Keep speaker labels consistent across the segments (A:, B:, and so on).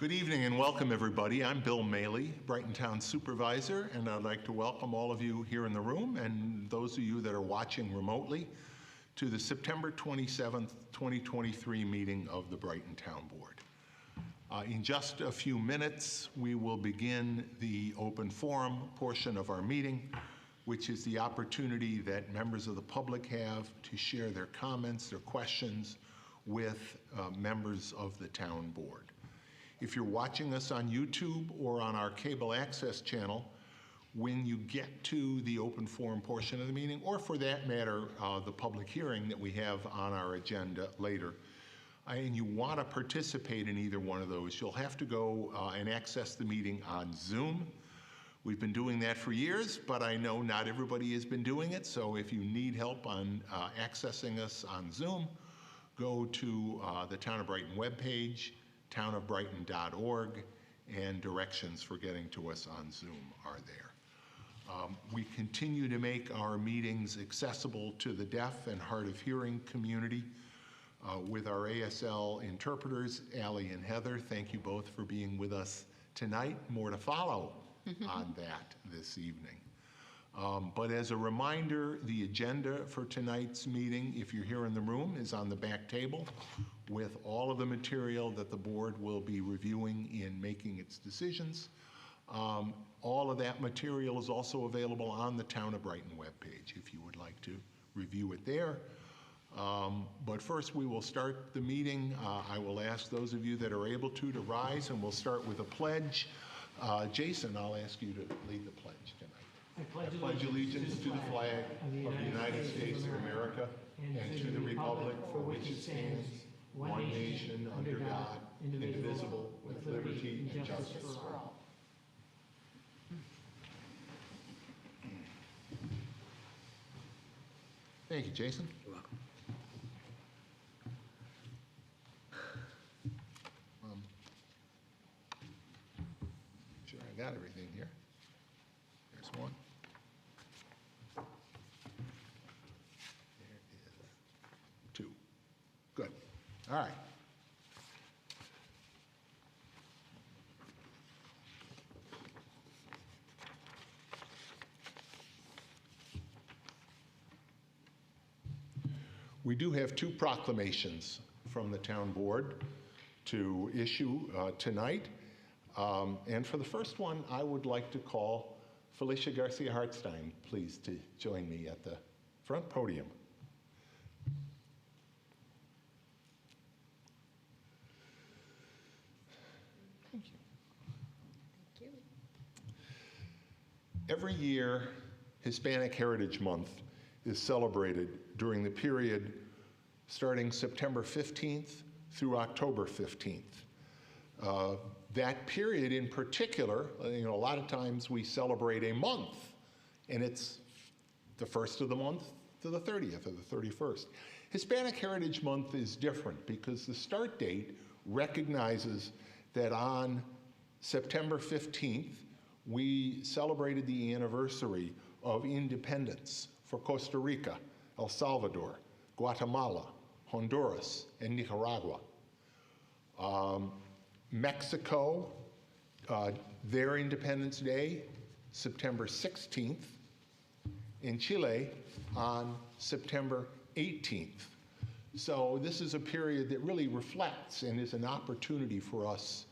A: Good evening and welcome, everybody. I'm Bill Maley, Brighton Town Supervisor, and I'd like to welcome all of you here in the room and those of you that are watching remotely to the September 27th, 2023 meeting of the Brighton Town Board. In just a few minutes, we will begin the open forum portion of our meeting, which is the opportunity that members of the public have to share their comments, their questions with members of the town board. If you're watching us on YouTube or on our cable access channel, when you get to the open forum portion of the meeting, or for that matter, the public hearing that we have on our agenda later, and you want to participate in either one of those, you'll have to go and access the meeting on Zoom. We've been doing that for years, but I know not everybody has been doing it, so if you need help on accessing us on Zoom, go to the Town of Brighton webpage, townofbrighton.org, and directions for getting to us on Zoom are there. We continue to make our meetings accessible to the deaf and hard of hearing community with our ASL interpreters, Allie and Heather. Thank you both for being with us tonight. More to follow on that this evening. But as a reminder, the agenda for tonight's meeting, if you're here in the room, is on the back table with all of the material that the board will be reviewing in making its decisions. All of that material is also available on the Town of Brighton webpage if you would like to review it there. But first we will start the meeting. I will ask those of you that are able to rise, and we'll start with a pledge. Jason, I'll ask you to lead the pledge tonight. I pledge allegiance to the flag of the United States of America and to the republic for which it stands, one nation, under God, indivisible, with liberty and justice for all. Thank you, Jason.
B: You're welcome.
A: Sure, I got everything here. There's one. There is two. Good. All right. We do have two proclamations from the town board to issue tonight. And for the first one, I would like to call Felicia Garcia-Hartstein, please, to join me at the front podium. Thank you.
C: Thank you.
A: Every year, Hispanic Heritage Month is celebrated during the period starting September 15th through October 15th. That period in particular, a lot of times we celebrate a month, and it's the first of the month to the 30th or the 31st. Hispanic Heritage Month is different because the start date recognizes that on September 15th, we celebrated the anniversary of independence for Costa Rica, El Salvador, Guatemala, Honduras, and Nicaragua. Mexico, their Independence Day, September 16th, in Chile on September 18th. So this is a period that really reflects and is an opportunity for us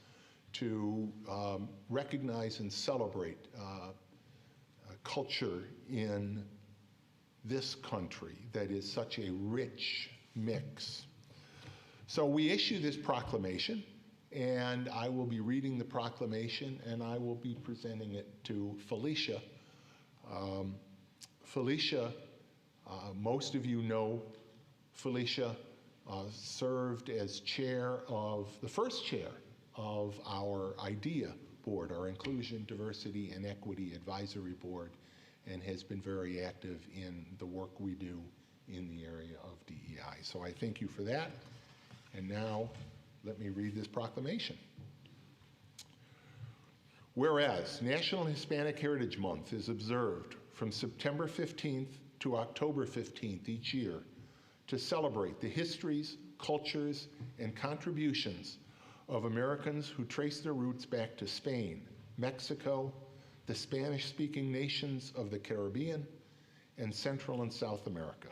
A: to recognize and celebrate culture in this country that is such a rich mix. So we issue this proclamation, and I will be reading the proclamation, and I will be presenting it to Felicia. Felicia, most of you know Felicia served as the first chair of our IDEA board, our Inclusion, Diversity, and Equity Advisory Board, and has been very active in the work we do in the area of DEI. So I thank you for that. And now, let me read this proclamation. Whereas National Hispanic Heritage Month is observed from September 15th to October 15th each year to celebrate the histories, cultures, and contributions of Americans who trace their roots back to Spain, Mexico, the Spanish-speaking nations of the Caribbean, and Central and South America.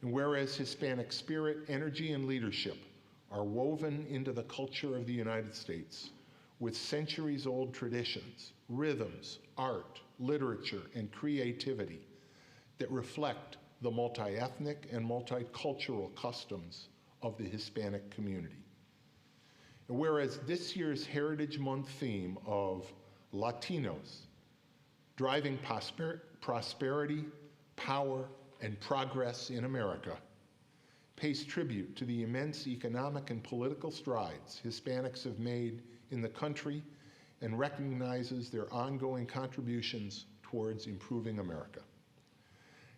A: And whereas Hispanic spirit, energy, and leadership are woven into the culture of the United States with centuries-old traditions, rhythms, art, literature, and creativity that reflect the multi-ethnic and multicultural customs of the Hispanic community. And whereas this year's Heritage Month theme of Latinos, driving prosperity, power, and progress in America, pays tribute to the immense economic and political strides Hispanics have made in the country and recognizes their ongoing contributions towards improving America.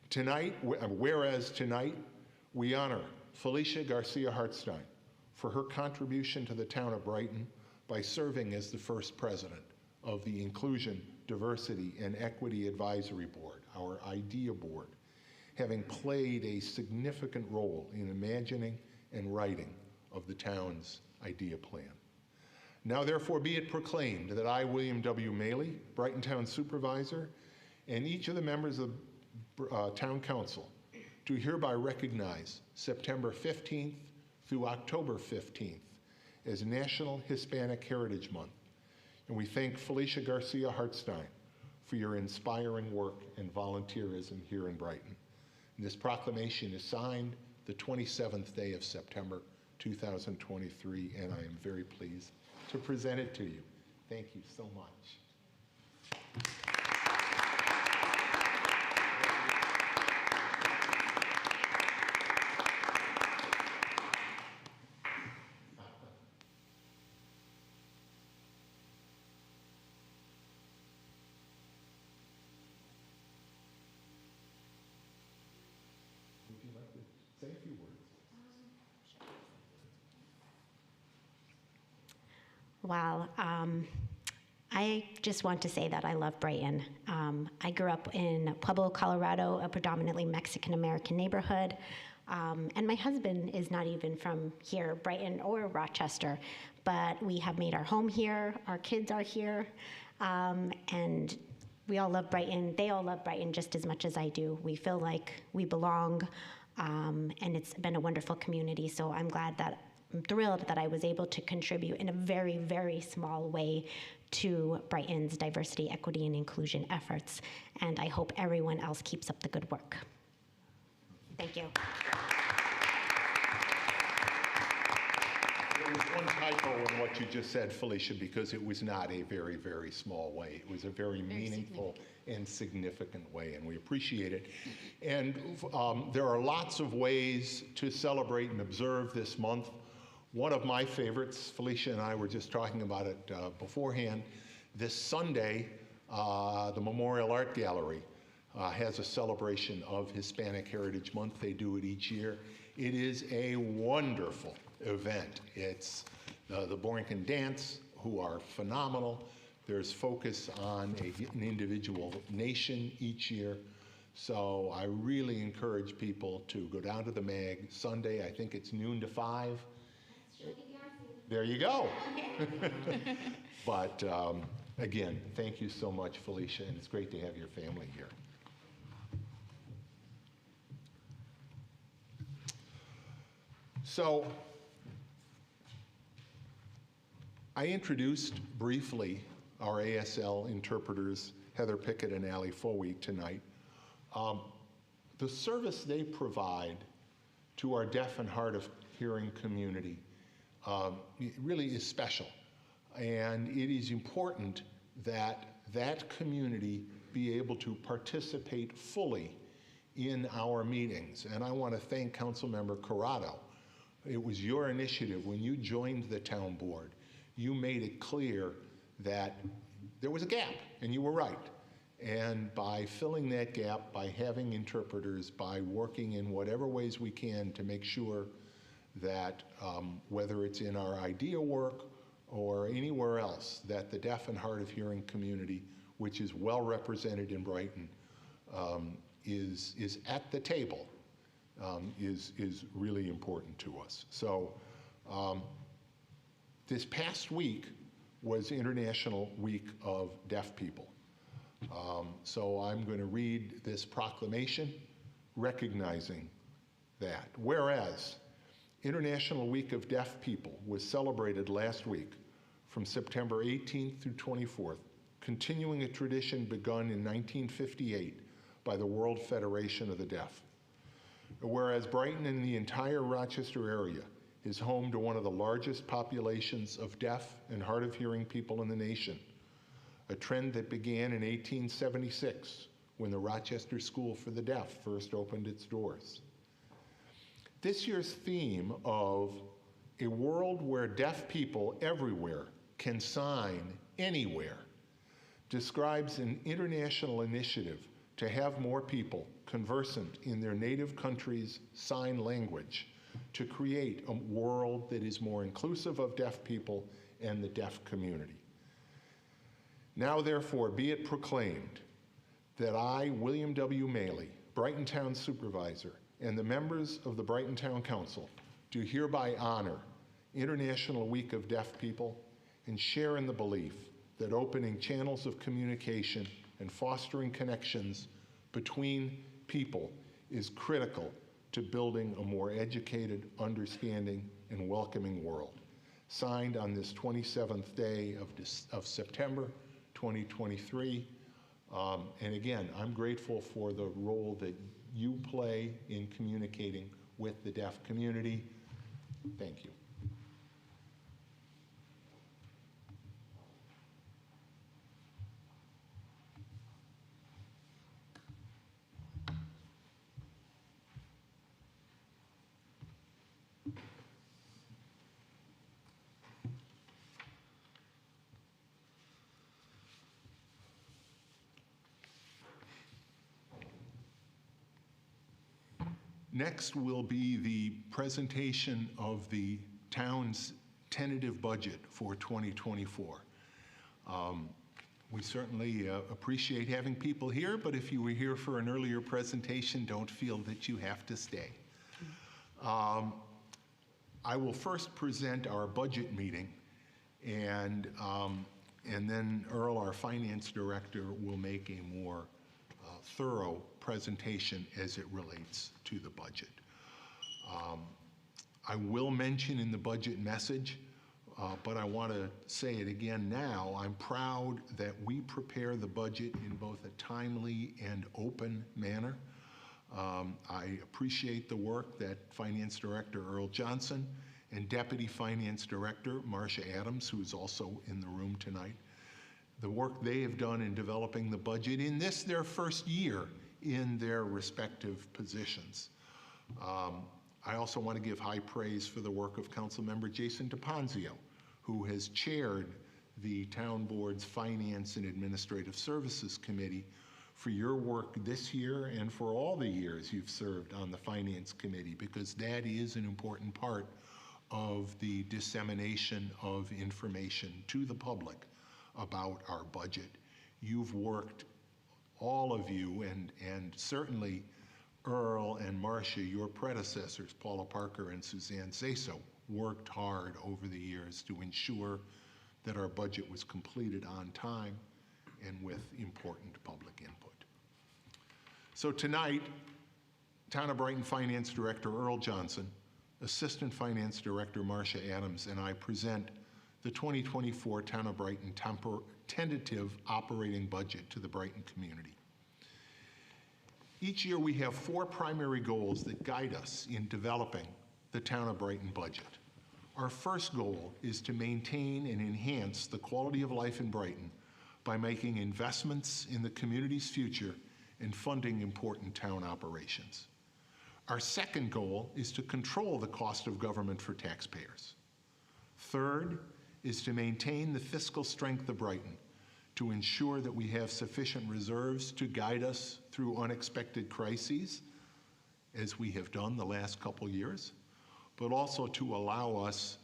A: Tonight, whereas tonight, we honor Felicia Garcia Hartstein for her contribution to the town of Brighton by serving as the first president of the Inclusion, Diversity, and Equity Advisory Board, our IDEA board, having played a significant role in imagining and writing of the town's IDEA plan. Now therefore be it proclaimed that I, William W. Maley, Brighton Town Supervisor, and each of the members of Town Council do hereby recognize September 15th through October 15th as National Hispanic Heritage Month. And we thank Felicia Garcia Hartstein for your inspiring work and volunteerism here in Brighton. And this proclamation is signed the 27th day of September 2023, and I am very pleased to present it to you. Thank you so much. Would you like to say a few words?
B: Well, I just want to say that I love Brighton. I grew up in Pueblo, Colorado, a predominantly Mexican-American neighborhood. And my husband is not even from here, Brighton or Rochester, but we have made our home here, our kids are here, and we all love Brighton. They all love Brighton just as much as I do. We feel like we belong, and it's been a wonderful community, so I'm thrilled that I was able to contribute in a very, very small way to Brighton's diversity, equity, and inclusion efforts, and I hope everyone else keeps up the good work. Thank you.
A: There was one typo in what you just said, Felicia, because it was not a very, very small way. It was a very meaningful and significant way, and we appreciate it. And there are lots of ways to celebrate and observe this month. One of my favorites, Felicia and I were just talking about it beforehand, this Sunday, the Memorial Art Gallery has a celebration of Hispanic Heritage Month. They do it each year. It is a wonderful event. It's the Borinquen Dance, who are phenomenal. There's focus on an individual nation each year. So I really encourage people to go down to the MAG Sunday. I think it's noon to 5. There you go. But again, thank you so much, Felicia, and it's great to have your family here. So I introduced briefly our ASL interpreters, Heather Pickett and Allie Foley, tonight. The service they provide to our deaf and hard of hearing community really is special. And it is important that that community be able to participate fully in our meetings. And I want to thank Councilmember Corrado. It was your initiative when you joined the town board. You made it clear that there was a gap, and you were right. And by filling that gap, by having interpreters, by working in whatever ways we can to make sure that whether it's in our IDEA work or anywhere else, that the deaf and hard of hearing community, which is well represented in Brighton, is at the table, is really important to us. So This past week was International Week of Deaf People. So I'm going to read this proclamation recognizing that. Whereas International Week of Deaf People was celebrated last week from September 18th through 24th, continuing a tradition begun in 1958 by the World Federation of the Deaf. Whereas Brighton and the entire Rochester area is home to one of the largest populations of deaf and hard of hearing people in the nation, a trend that began in 1876 when the Rochester School for the Deaf first opened its doors. This year's theme of a world where deaf people everywhere can sign anywhere describes an international initiative to have more people conversant in their native country's sign language to create a world that is more inclusive of deaf people and the deaf community. Now, therefore, be it proclaimed that I, William W. Maley, Brighton Town Supervisor, and the members of the Brighton Town Council do hereby honor International Week of Deaf People and share in the belief that opening channels of communication and fostering connections between people is critical to building a more educated, understanding, and welcoming world. Signed on this 27th day of September 2023. And again, I'm grateful for the role that you play in communicating with the deaf community. Thank you. Next will be the presentation of the town's tentative budget for 2024. We certainly appreciate having people here, but if you were here for an earlier presentation, don't feel that you have to stay. I will first present our budget meeting, and then Earl, our finance director, will make a more thorough presentation as it relates to the budget. I will mention in the budget message, but I want to say it again now, I'm proud that we prepare the budget in both a timely and open manner. I appreciate the work that Finance Director Earl Johnson and Deputy Finance Director Marcia Adams, who is also in the room tonight, the work they have done in developing the budget in this, their first year in their respective positions. I also want to give high praise for the work of Councilmember Jason DePonzio, who has chaired the Town Board's Finance and Administrative Services Committee, for your work this year and for all the years you've served on the Finance Committee, because that is an important part of the dissemination of information to the public about our budget. You've worked, all of you, and certainly Earl and Marcia, your predecessors, Paula Parker and Suzanne Zaso, worked hard over the years to ensure that our budget was completed on time and with important public input. So tonight, Town of Brighton Finance Director Earl Johnson, Assistant Finance Director Marcia Adams, and I present the 2024 Town of Brighton tentative operating budget to the Brighton community. Each year we have 4 primary goals that guide us in developing the Town of Brighton budget. Our first goal is to maintain and enhance the quality of life in Brighton by making investments in the community's future and funding important town operations. Our second goal is to control the cost of government for taxpayers. Third is to maintain the fiscal strength of Brighton to ensure that we have sufficient reserves to guide us through unexpected crises, as we have done the last couple years, but also to allow us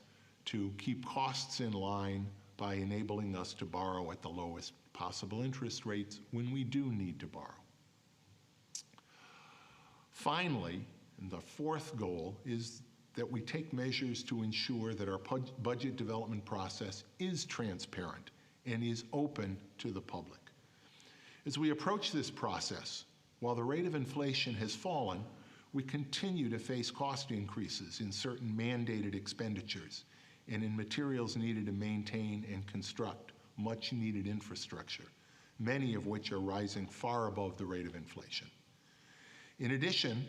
A: to keep costs in line by enabling us to borrow at the lowest possible interest rates when we do need to borrow. Finally, and the fourth goal is that we take measures to ensure that our budget development process is transparent and is open to the public. As we approach this process, while the rate of inflation has fallen, we continue to face cost increases in certain mandated expenditures and in materials needed to maintain and construct much needed infrastructure, many of which are rising far above the rate of inflation. In addition,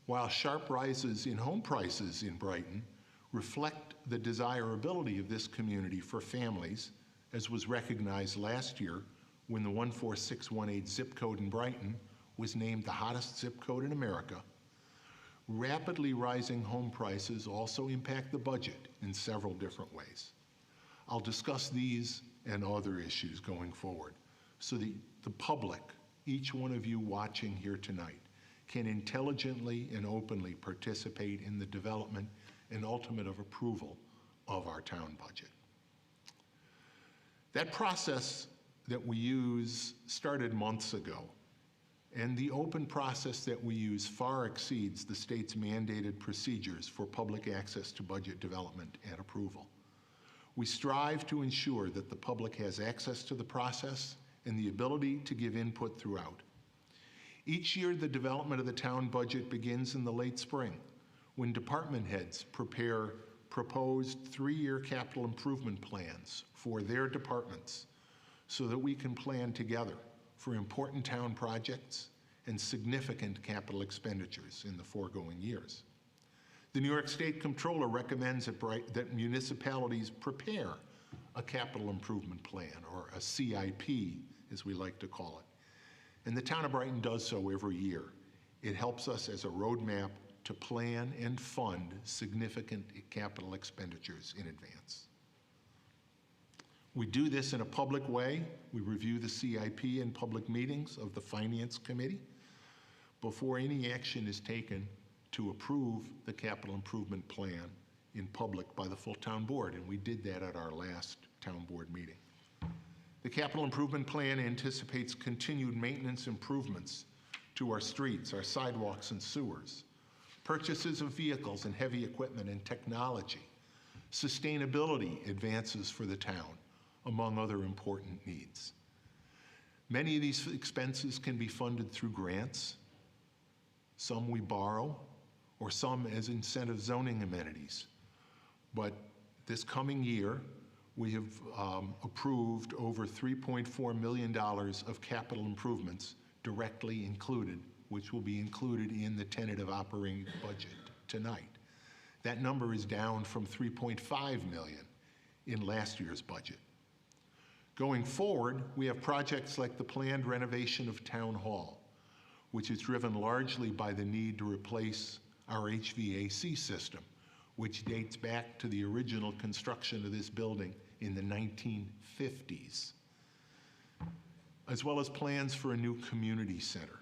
A: while sharp rises in home prices in Brighton reflect the desirability of this community for families, as was recognized last year when the 14618 zip code in Brighton was named the hottest zip code in America, rapidly rising home prices also impact the budget in several different ways. I'll discuss these and other issues going forward so that the public, each one of you watching here tonight, can intelligently and openly participate in the development and ultimate of approval of our town budget. That process that we use started months ago, and the open process that we use far exceeds the state's mandated procedures for public access to budget development and approval. We strive to ensure that the public has access to the process and the ability to give input throughout. Each year, the development of the town budget begins in the late spring, when department heads prepare proposed 3-year capital improvement plans for their departments so that we can plan together for important town projects and significant capital expenditures in the foregoing years. The New York State Comptroller recommends that municipalities prepare a capital improvement plan, or a CIP, as we like to call it. And the town of Brighton does so every year. It helps us as a roadmap to plan and fund significant capital expenditures in advance. We do this in a public way. We review the CIP in public meetings of the Finance Committee before any action is taken to approve the capital improvement plan in public by the full town board, and we did that at our last town board meeting. The capital improvement plan anticipates continued maintenance improvements to our streets, our sidewalks and sewers, purchases of vehicles and heavy equipment and technology, sustainability advances for the town, among other important needs. Many of these expenses can be funded through grants, some we borrow, or some as incentive zoning amenities. But this coming year, we have approved over $3.4 million of capital improvements directly included, which will be included in the tentative operating budget tonight. That number is down from $3.5 million in last year's budget. Going forward, we have projects like the planned renovation of Town Hall, which is driven largely by the need to replace our HVAC system, which dates back to the original construction of this building in the 1950s, as well as plans for a new community center.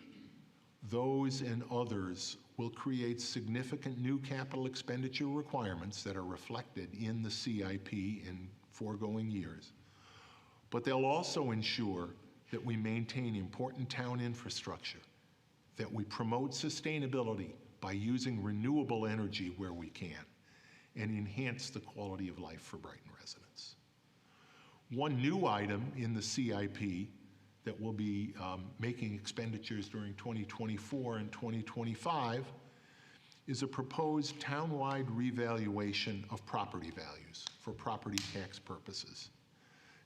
A: Those and others will create significant new capital expenditure requirements that are reflected in the CIP in foregoing years, but they'll also ensure that we maintain important town infrastructure, that we promote sustainability by using renewable energy where we can, and enhance the quality of life for Brighton residents. One new item in the CIP that will be making expenditures during 2024 and 2025 is a proposed townwide revaluation of property values for property tax purposes.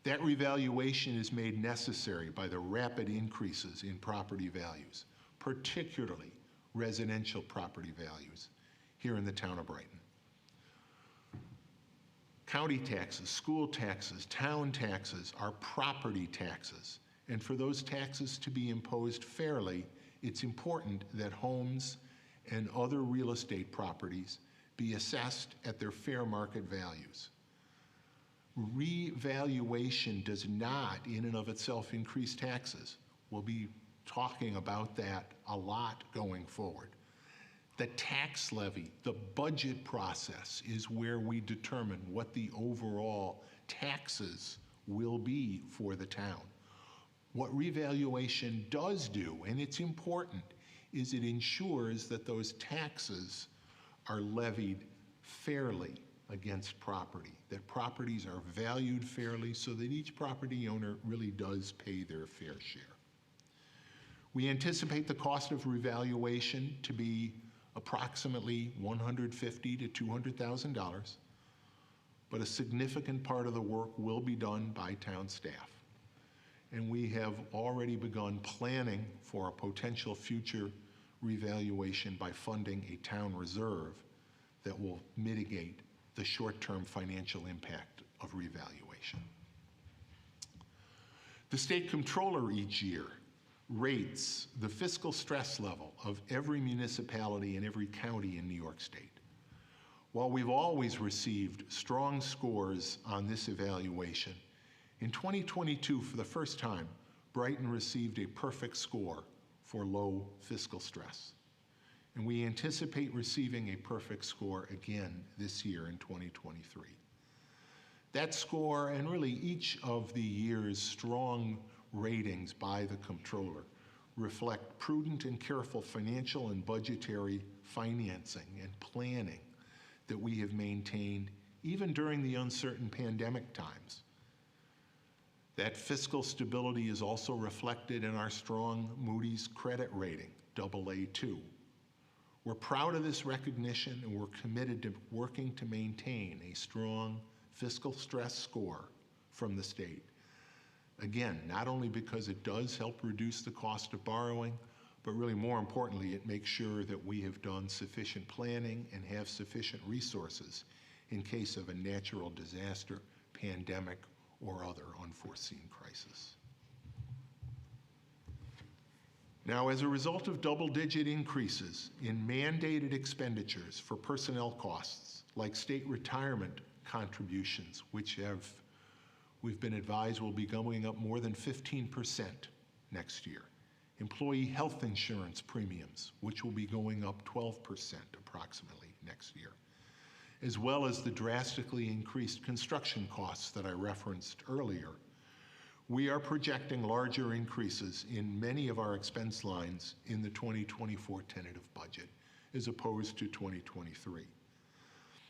A: That revaluation is made necessary by the rapid increases in property values, particularly residential property values here in the town of Brighton. County taxes, school taxes, town taxes are property taxes. And for those taxes to be imposed fairly, it's important that homes and other real estate properties be assessed at their fair market values. Revaluation does not, in and of itself, increase taxes. We'll be talking about that a lot going forward. The tax levy, the budget process, is where we determine what the overall taxes will be for the town. What revaluation does do, and it's important, is it ensures that those taxes are levied fairly against property, that properties are valued fairly so that each property owner really does pay their fair share. We anticipate the cost of revaluation to be approximately $150,000 to $200,000, but a significant part of the work will be done by town staff. And we have already begun planning for a potential future revaluation by funding a town reserve that will mitigate the short-term financial impact of revaluation. The state comptroller each year rates the fiscal stress level of every municipality and every county in New York State. While we've always received strong scores on this evaluation, in 2022, for the first time, Brighton received a perfect score for low fiscal stress. And we anticipate receiving a perfect score again this year in 2023. That score, and really each of the year's strong ratings by the comptroller, reflect prudent and careful financial and budgetary financing and planning that we have maintained even during the uncertain pandemic times. That fiscal stability is also reflected in our strong Moody's credit rating, AA2. We're proud of this recognition, and we're committed to working to maintain a strong fiscal stress score from the state. Again, not only because it does help reduce the cost of borrowing, but really more importantly, it makes sure that we have done sufficient planning and have sufficient resources in case of a natural disaster, pandemic, or other unforeseen crisis. Now, as a result of double-digit increases in mandated expenditures for personnel costs, like state retirement contributions, which we've been advised will be going up more than 15% next year, employee health insurance premiums, which will be going up 12% approximately next year, as well as the drastically increased construction costs that I referenced earlier, we are projecting larger increases in many of our expense lines in the 2024 tentative budget as opposed to 2023.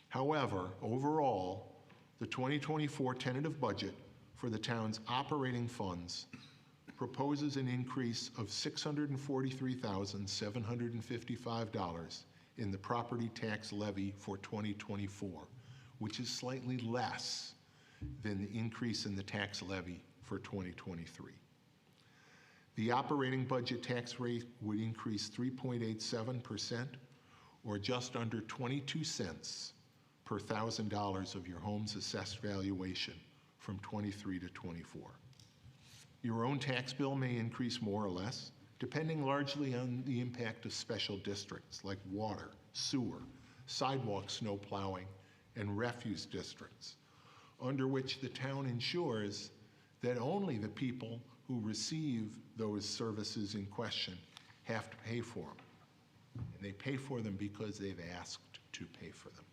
A: However, overall, the 2024 tentative budget for the town's operating funds proposes an increase of $643,755 in the property tax levy for 2024, which is slightly less than the increase in the tax levy for 2023. The operating budget tax rate would increase 3.87%, or just under 22 cents per $1,000 of your home's assessed valuation from 23 to 24. Your own tax bill may increase more or less, depending largely on the impact of special districts like water, sewer, sidewalk snow plowing, and refuse districts, under which the town ensures that only the people who receive those services in question have to pay for them. And they pay for them because they've asked to pay for them.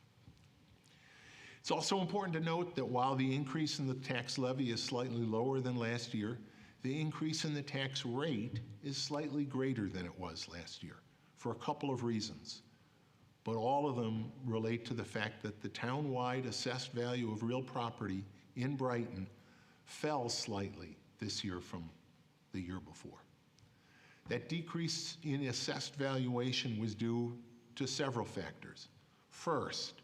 A: It's also important to note that while the increase in the tax levy is slightly lower than last year, the increase in the tax rate is slightly greater than it was last year for a couple of reasons. But all of them relate to the fact that the town-wide assessed value of real property in Brighton fell slightly this year from the year before. That decrease in assessed valuation was due to several factors. First,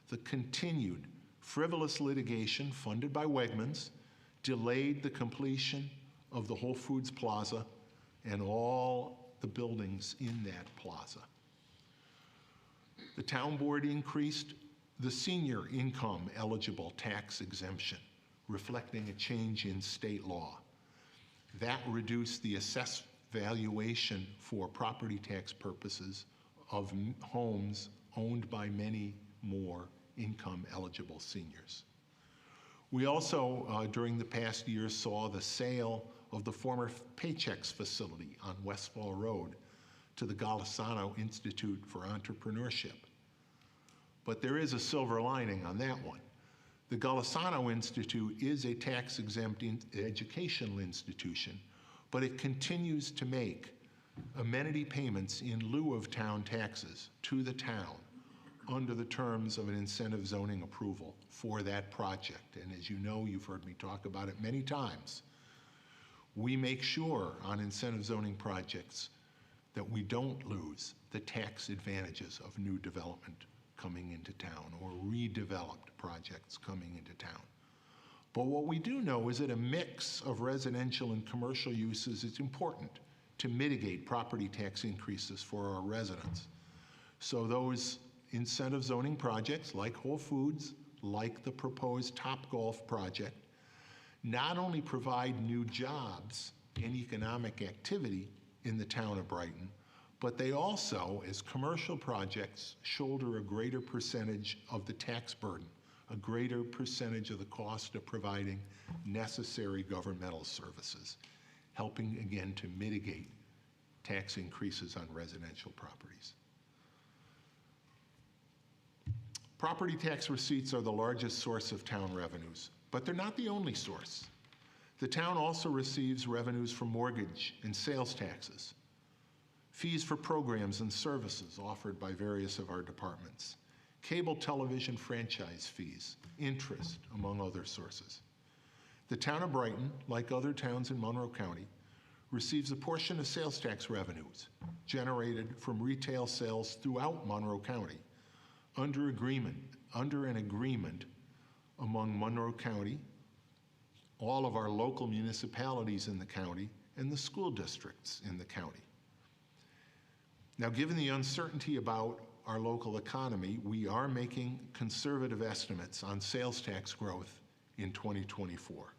A: the continued frivolous litigation funded by Wegmans delayed the completion of the Whole Foods Plaza and all the buildings in that plaza. The town board increased the senior income eligible tax exemption, reflecting a change in state law. That reduced the assessed valuation for property tax purposes of homes owned by many more income eligible seniors. We also, during the past year, saw the sale of the former Paychex facility on Westfall Road to the Golisano Institute for Entrepreneurship. But there is a silver lining on that one. The Golisano Institute is a tax-exempt educational institution, but it continues to make amenity payments in lieu of town taxes to the town under the terms of an incentive zoning approval for that project. And as you know, you've heard me talk about it many times, we make sure on incentive zoning projects that we don't lose the tax advantages of new development coming into town or redeveloped projects coming into town. But what we do know is that a mix of residential and commercial uses is important to mitigate property tax increases for our residents. So those incentive zoning projects like Whole Foods, like the proposed Topgolf project, not only provide new jobs and economic activity in the town of Brighton, but they also, as commercial projects, shoulder a greater percentage of the tax burden, a greater percentage of the cost of providing necessary governmental services, helping again to mitigate tax increases on residential properties. Property tax receipts are the largest source of town revenues, but they're not the only source. The town also receives revenues from mortgage and sales taxes, fees for programs and services offered by various of our departments, cable television franchise fees, interest, among other sources. The town of Brighton, like other towns in Monroe County, receives a portion of sales tax revenues generated from retail sales throughout Monroe County under an agreement among Monroe County, all of our local municipalities in the county, and the school districts in the county. Now, given the uncertainty about our local economy, we are making conservative estimates on sales tax growth in 2024.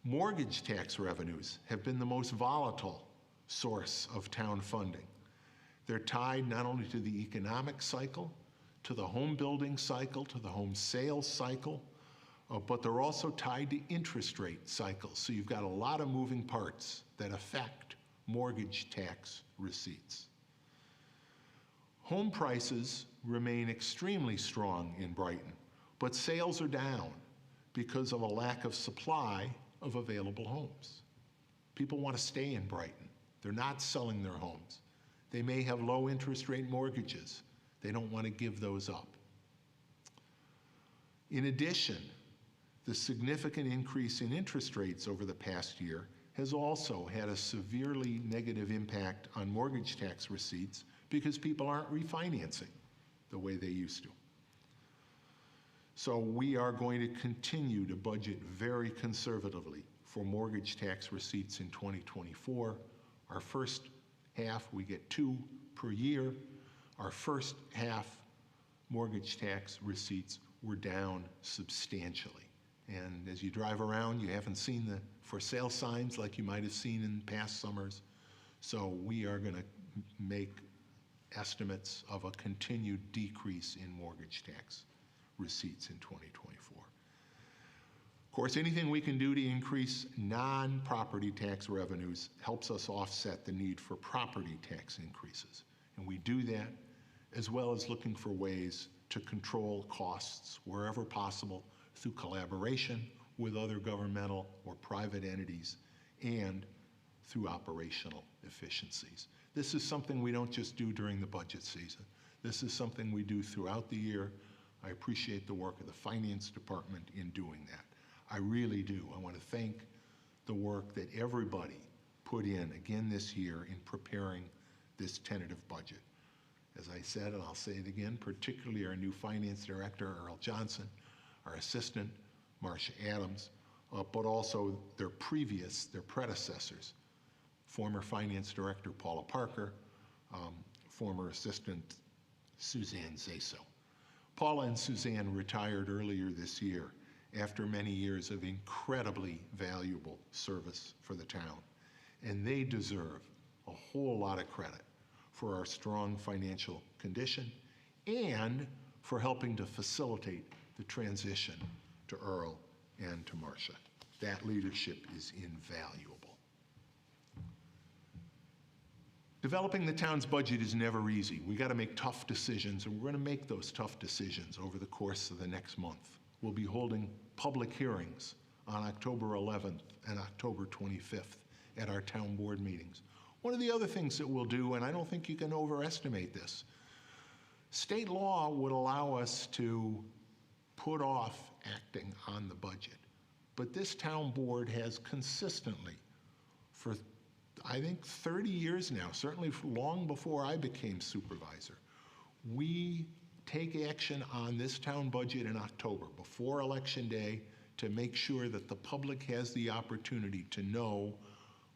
A: Mortgage tax revenues have been the most volatile source of town funding. They're tied not only to the economic cycle, to the home building cycle, to the home sales cycle, but they're also tied to interest rate cycles. So you've got a lot of moving parts that affect mortgage tax receipts. Home prices remain extremely strong in Brighton, but sales are down because of a lack of supply of available homes. People want to stay in Brighton. They're not selling their homes. They may have low interest rate mortgages. They don't want to give those up. In addition, the significant increase in interest rates over the past year has also had a severely negative impact on mortgage tax receipts because people aren't refinancing the way they used to. So we are going to continue to budget very conservatively for mortgage tax receipts in 2024. Our first half, we get 2 per year. Our first half mortgage tax receipts were down substantially. And as you drive around, you haven't seen the for sale signs like you might have seen in past summers. So we are going to make estimates of a continued decrease in mortgage tax receipts in 2024. Of course, anything we can do to increase non-property tax revenues helps us offset the need for property tax increases. And we do that as well as looking for ways to control costs wherever possible through collaboration with other governmental or private entities and through operational efficiencies. This is something we don't just do during the budget season. This is something we do throughout the year. I appreciate the work of the Finance Department in doing that. I really do. I want to thank the work that everybody put in again this year in preparing this tentative budget. As I said, and I'll say it again, particularly our new Finance Director, Earl Johnson, our Assistant, Marcia Adams, but also their predecessors, former Finance Director Paula Parker, former Assistant Suzanne Zaso. Paula and Suzanne retired earlier this year after many years of incredibly valuable service for the town, and they deserve a whole lot of credit for our strong financial condition and for helping to facilitate the transition to Earl and to Marcia. That leadership is invaluable. Developing the town's budget is never easy. We got to make tough decisions, and we're going to make those tough decisions over the course of the next month. We'll be holding public hearings on October 11th and October 25th at our town board meetings. One of the other things that we'll do, and I don't think you can overestimate this, State law would allow us to put off acting on the budget. But this town board has consistently, for I think 30 years now, certainly long before I became supervisor, we take action on this town budget in October, before Election Day, to make sure that the public has the opportunity to know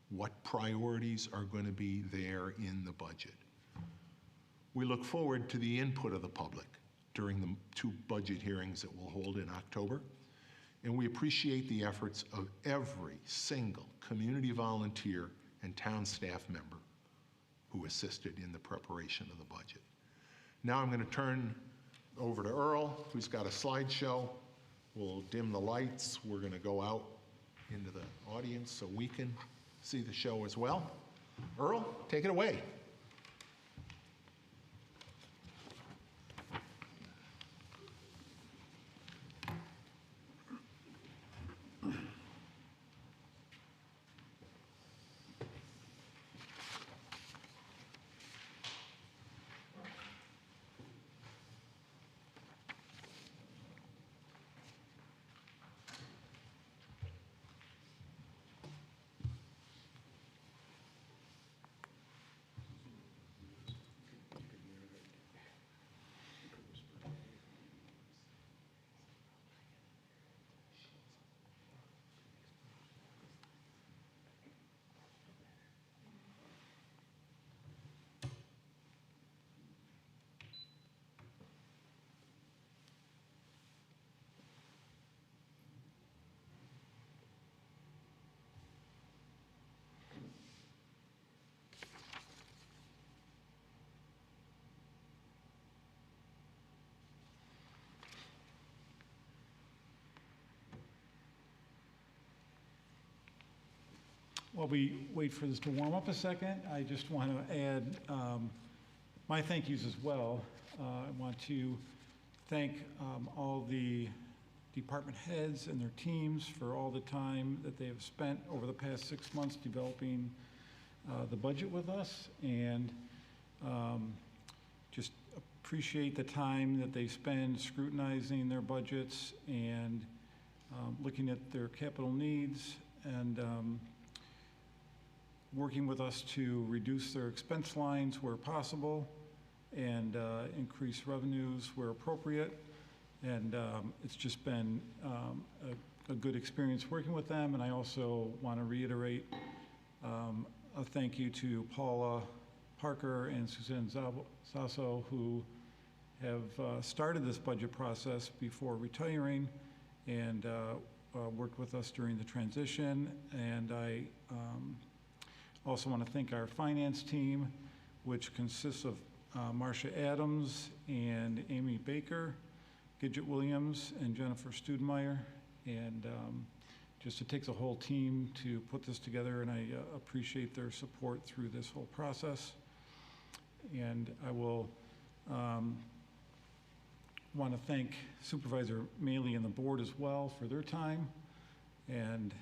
A: what priorities are going to be there in the budget. We look forward to the input of the public during the 2 budget hearings that we'll hold in October, and we appreciate the efforts of every single community volunteer and town staff member who assisted in the preparation of the budget. Now I'm going to turn over to Earl, who's got a slideshow. We'll dim the lights. We're going to go out into the audience so we can see the show as well. Earl, take it away.
D: While we wait for this to warm up a second, I just want to add my thank yous as well. I want to thank all the department heads and their teams for all the time that they have spent over the past 6 months developing the budget with us, and just appreciate the time that they spend scrutinizing their budgets and looking at their capital needs, and working with us to reduce their expense lines where possible and increase revenues where appropriate. And it's just been a good experience working with them. And I also want to reiterate a thank you to Paula Parker and Suzanne Sasso, who have started this budget process before retiring and worked with us during the transition. And I also want to thank our finance team, which consists of Marcia Adams and Amy Baker, Gidget Williams, and Jennifer Studemeyer. And just it takes a whole team to put this together, and I appreciate their support through this whole process. And I will want to thank Supervisor Maley and the board as well for their time and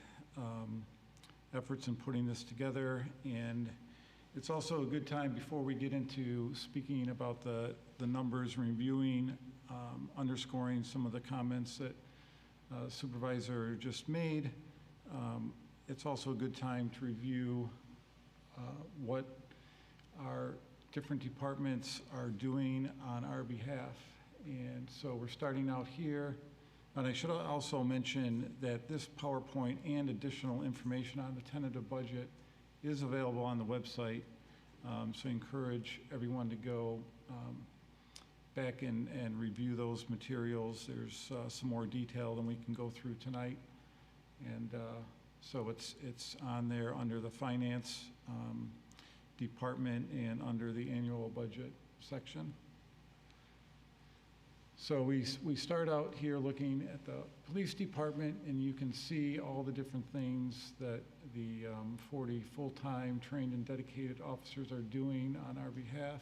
D: efforts in putting this together. And it's also a good time, before we get into speaking about the numbers, reviewing, underscoring some of the comments that Supervisor just made. It's also a good time to review what our different departments are doing on our behalf. And so we're starting out here. And I should also mention that this PowerPoint and additional information on the tentative budget is available on the website. So I encourage everyone to go back and review those materials. There's some more detail than we can go through tonight. And so it's on there under the finance department and under the annual budget section. So we start out here looking at the police department, and you can see all the different things that the 40 full-time trained and dedicated officers are doing on our behalf.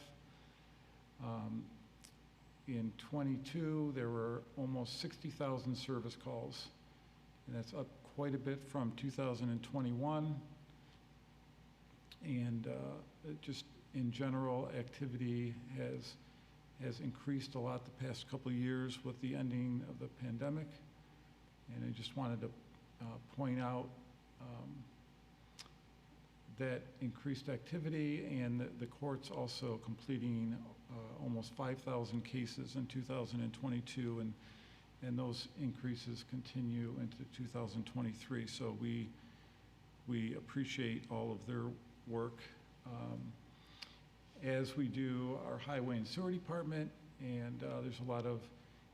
D: In 22, there were almost 60,000 service calls, and that's up quite a bit from 2021. And just in general, activity has has increased a lot the past couple of years with the ending of the pandemic. And I just wanted to point out that increased activity, and the courts also completing almost 5,000 cases in 2022, and those increases continue into 2023. So we appreciate all of their work, as we do our highway and sewer department. And there's a lot of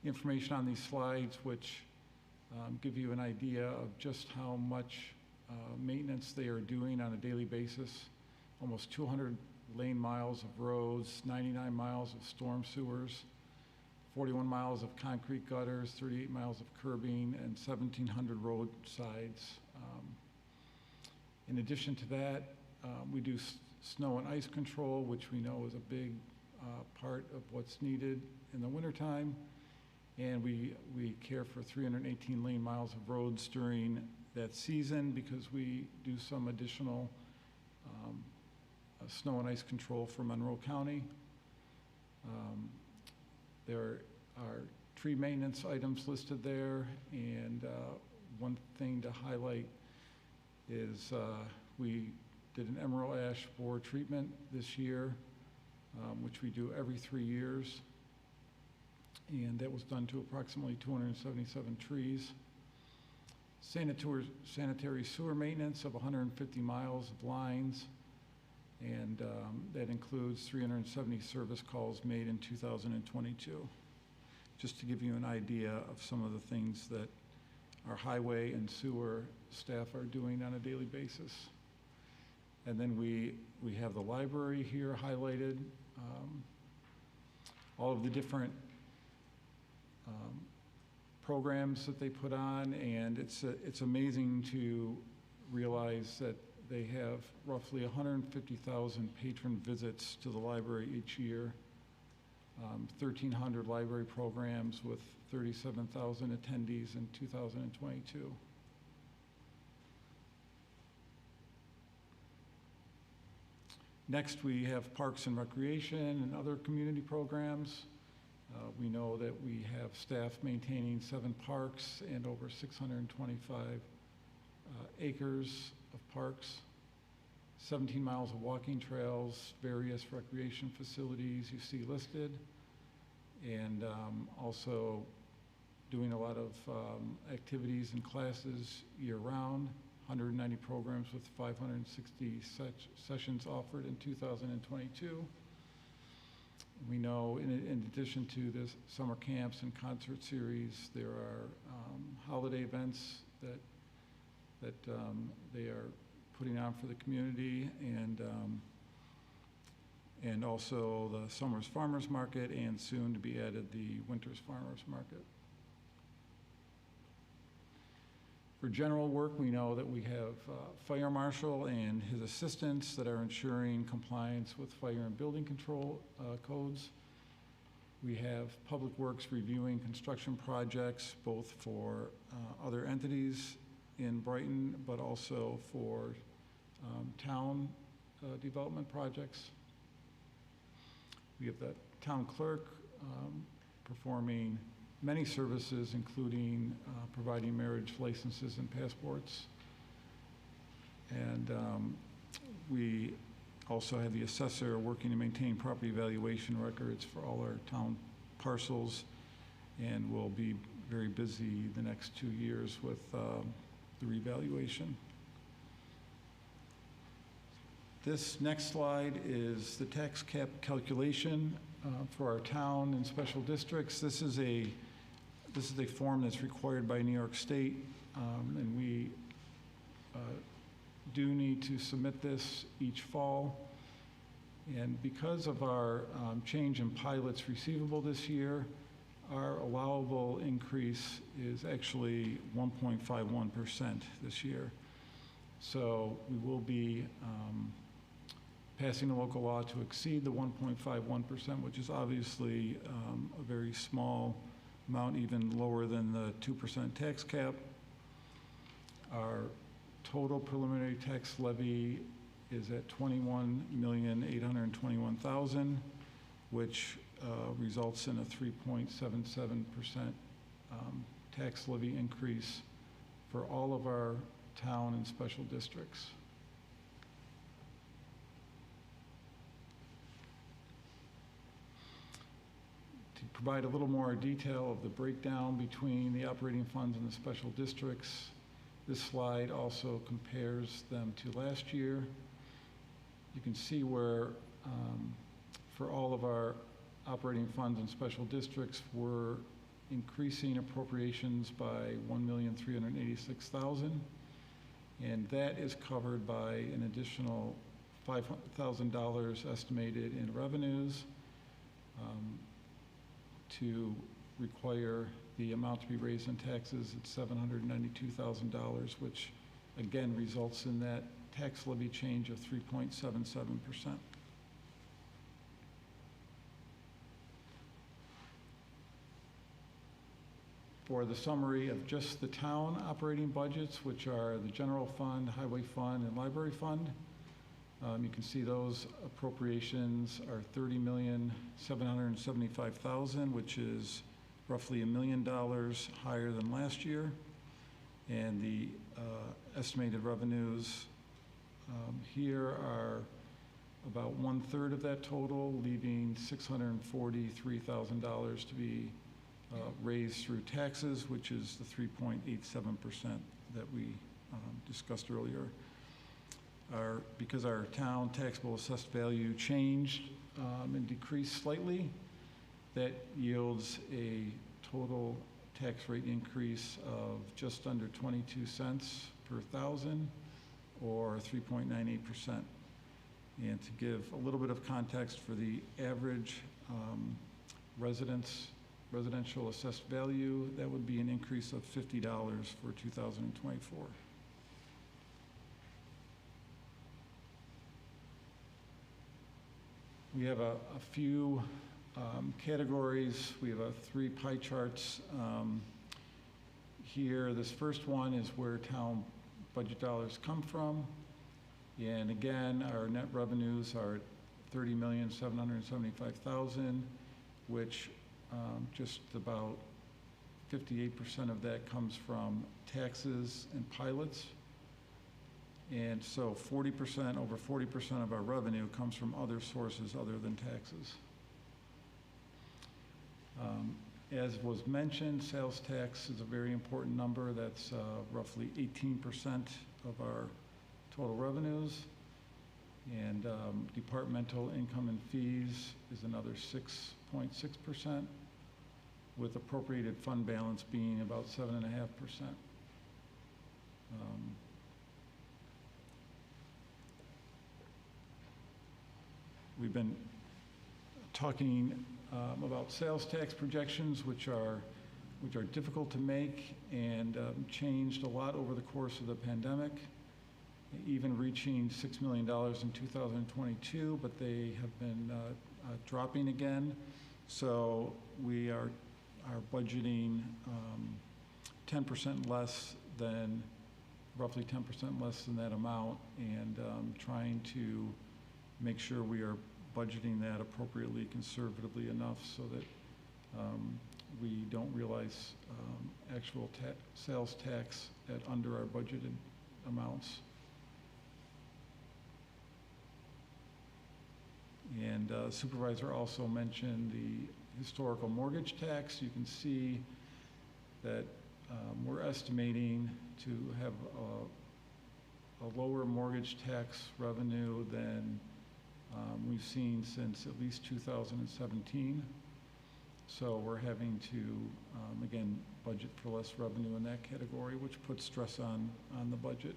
D: information on these slides which give you an idea of just how much maintenance they are doing on a daily basis. Almost 200 lane miles of roads, 99 miles of storm sewers, 41 miles of concrete gutters, 38 miles of curbing, and 1,700 roadsides. In addition to that, we do snow and ice control, which we know is a big part of what's needed in the wintertime. And we care for 318 lane miles of roads during that season, because we do some additional snow and ice control for Monroe County. There are tree maintenance items listed there, and one thing to highlight is we did an emerald ash borer treatment this year, which we do every 3 years, and that was done to approximately 277 trees. Sanitary sewer maintenance of 150 miles of lines, and that includes 370 service calls made in 2022. Just to give you an idea of some of the things that our highway and sewer staff are doing on a daily basis. And then we have the library here highlighted, all of the different programs that they put on, and it's amazing to realize that they have roughly 150,000 patron visits to the library each year, 1,300 library programs with 37,000 attendees in 2022. Next, we have Parks and Recreation and other community programs. We know that we have staff maintaining 7 parks and over 625 acres of parks, 17 miles of walking trails, various recreation facilities you see listed, and also doing a lot of activities and classes year-round, 190 programs with 560 sessions offered in 2022. We know in addition to this summer camps and concert series, there are holiday events that they are putting on for the community, and also the summer's farmers market, and soon to be added the winter's farmers market. For general work, we know that we have fire marshal and his assistants that are ensuring compliance with fire and building control codes. We have public works reviewing construction projects, both for other entities in Brighton, but also for town development projects. We have the town clerk performing many services, including providing marriage licenses and passports. And we also have the assessor working to maintain property valuation records for all our town parcels, and we'll be very busy the next 2 years with the revaluation. This next slide is the tax cap calculation for our town and special districts. This is a form that's required by New York State, and we do need to submit this each fall. And because of our change in pilots receivable this year, our allowable increase is actually 1.51% this year. So we will be passing a local law to exceed the 1.51%, which is obviously a very small amount, even lower than the 2% tax cap. Our total preliminary tax levy is at $21,821,000, which results in a 3.77% tax levy increase for all of our town and special districts. To provide a little more detail of the breakdown between the operating funds and the special districts, this slide also compares them to last year. You can see where for all of our operating funds and special districts, we're increasing appropriations by $1,386,000, and that is covered by an additional $5,000 estimated in revenues to require the amount to be raised in taxes at $792,000, which again results in that tax levy change of 3.77%. For the summary of just the town operating budgets, which are the general fund, highway fund, and library fund, you can see those appropriations are $30,775,000, which is roughly $1 million higher than last year. And the estimated revenues here are about 1/3 of that total, leaving $643,000 to be raised through taxes, which is the 3.87% that we discussed earlier. Because our town taxable assessed value changed and decreased slightly, that yields a total tax rate increase of just under 22 cents per thousand, or 3.98%. And to give a little bit of context for the average residential assessed value, that would be an increase of $50 for 2024. We have a few categories. We have 3 pie charts here. This first one is where town budget dollars come from. And again, our net revenues are $30,775,000, which just about 58% of that comes from taxes and pilots. And so 40%, over 40% of our revenue comes from other sources other than taxes. As was mentioned, sales tax is a very important number. That's roughly 18% of our total revenues. And departmental income and fees is another 6.6%, with appropriated fund balance being about 7.5%. We've been talking about sales tax projections, which are difficult to make and changed a lot over the course of the pandemic, even reaching $6 million in 2022, but they have been dropping again. So we are budgeting 10% less than, roughly 10% less than that amount, and trying to make sure we are budgeting that appropriately, conservatively enough so that we don't realize actual sales tax at under our budgeted amounts. And Supervisor also mentioned the historical mortgage tax. You can see that we're estimating to have a lower mortgage tax revenue than we've seen since at least 2017. So we're having to, again, budget for less revenue in that category, which puts stress on the budget.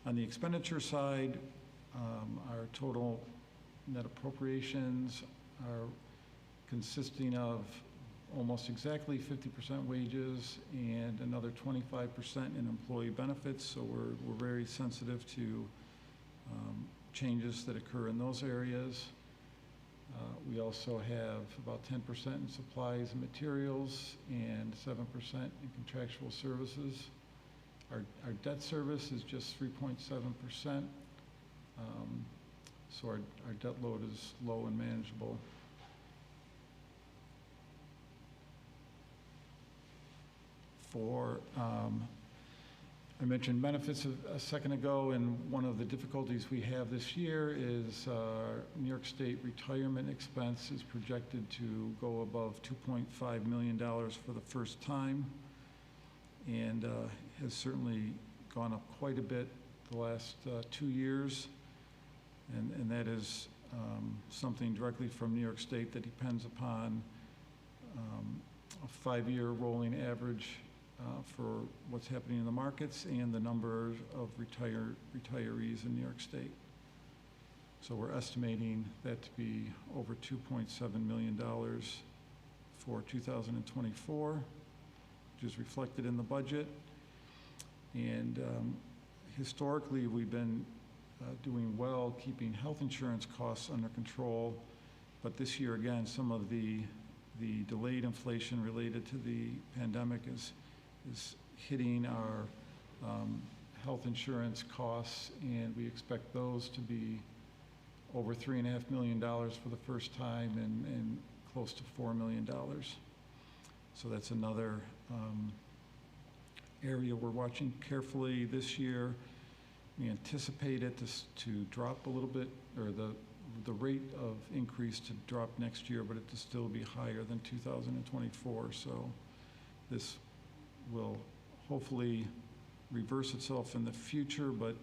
D: On the expenditure side, our total net appropriations are consisting of almost exactly 50% wages and another 25% in employee benefits. So we're very sensitive to changes that occur in those areas. We also have about 10% in supplies and materials and 7% in contractual services. Our debt service is just 3.7%, So our debt load is low and manageable. I mentioned benefits a second ago, and one of the difficulties we have this year is New York State retirement expense is projected to go above $2.5 million for the first time, and has certainly gone up quite a bit the last 2 years, and that is something directly from New York State that depends upon a 5-year rolling average for what's happening in the markets and the number of retirees in New York State. So we're estimating that to be over $2.7 million for 2024, which is reflected in the budget. And historically, we've been doing well keeping health insurance costs under control, but this year, again, some of the delayed inflation related to the pandemic is hitting our health insurance costs, and we expect those to be over $3.5 million for the first time and close to $4 million. So that's another area we're watching carefully this year. We anticipate it to drop a little bit, or the rate of increase to drop next year, but it to still be higher than 2024. So this will hopefully reverse itself in the future, but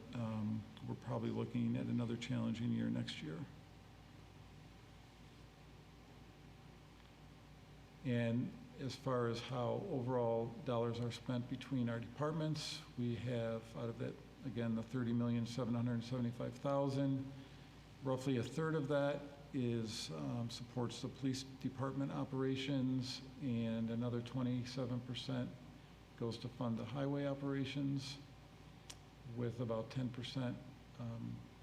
D: we're probably looking at another challenging year next year. And as far as how overall dollars are spent between our departments, we have out of that, again, the $30,775,000, roughly a third of that is supports the police department operations, and another 27% goes to fund the highway operations, with about 10%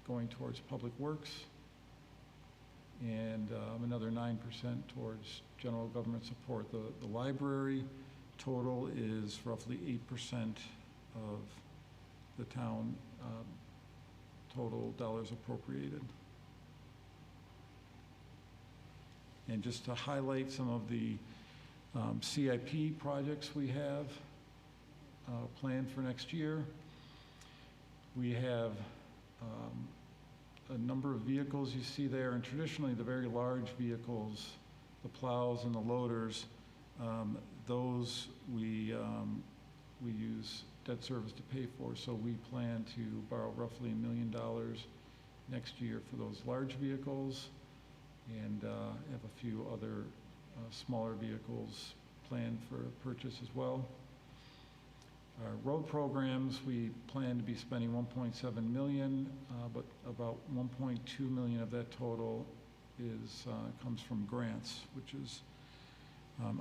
D: going towards public works, and another 9% towards general government support. The library total is roughly 8% of the town total dollars appropriated. And just to highlight some of the CIP projects we have planned for next year, we have a number of vehicles you see there, and traditionally the very large vehicles, the plows and the loaders, those we use debt service to pay for. So we plan to borrow roughly $1 million next year for those large vehicles, and have a few other smaller vehicles planned for purchase as well. Our road programs, we plan to be spending $1.7 million, but about $1.2 million of that total comes from grants, which is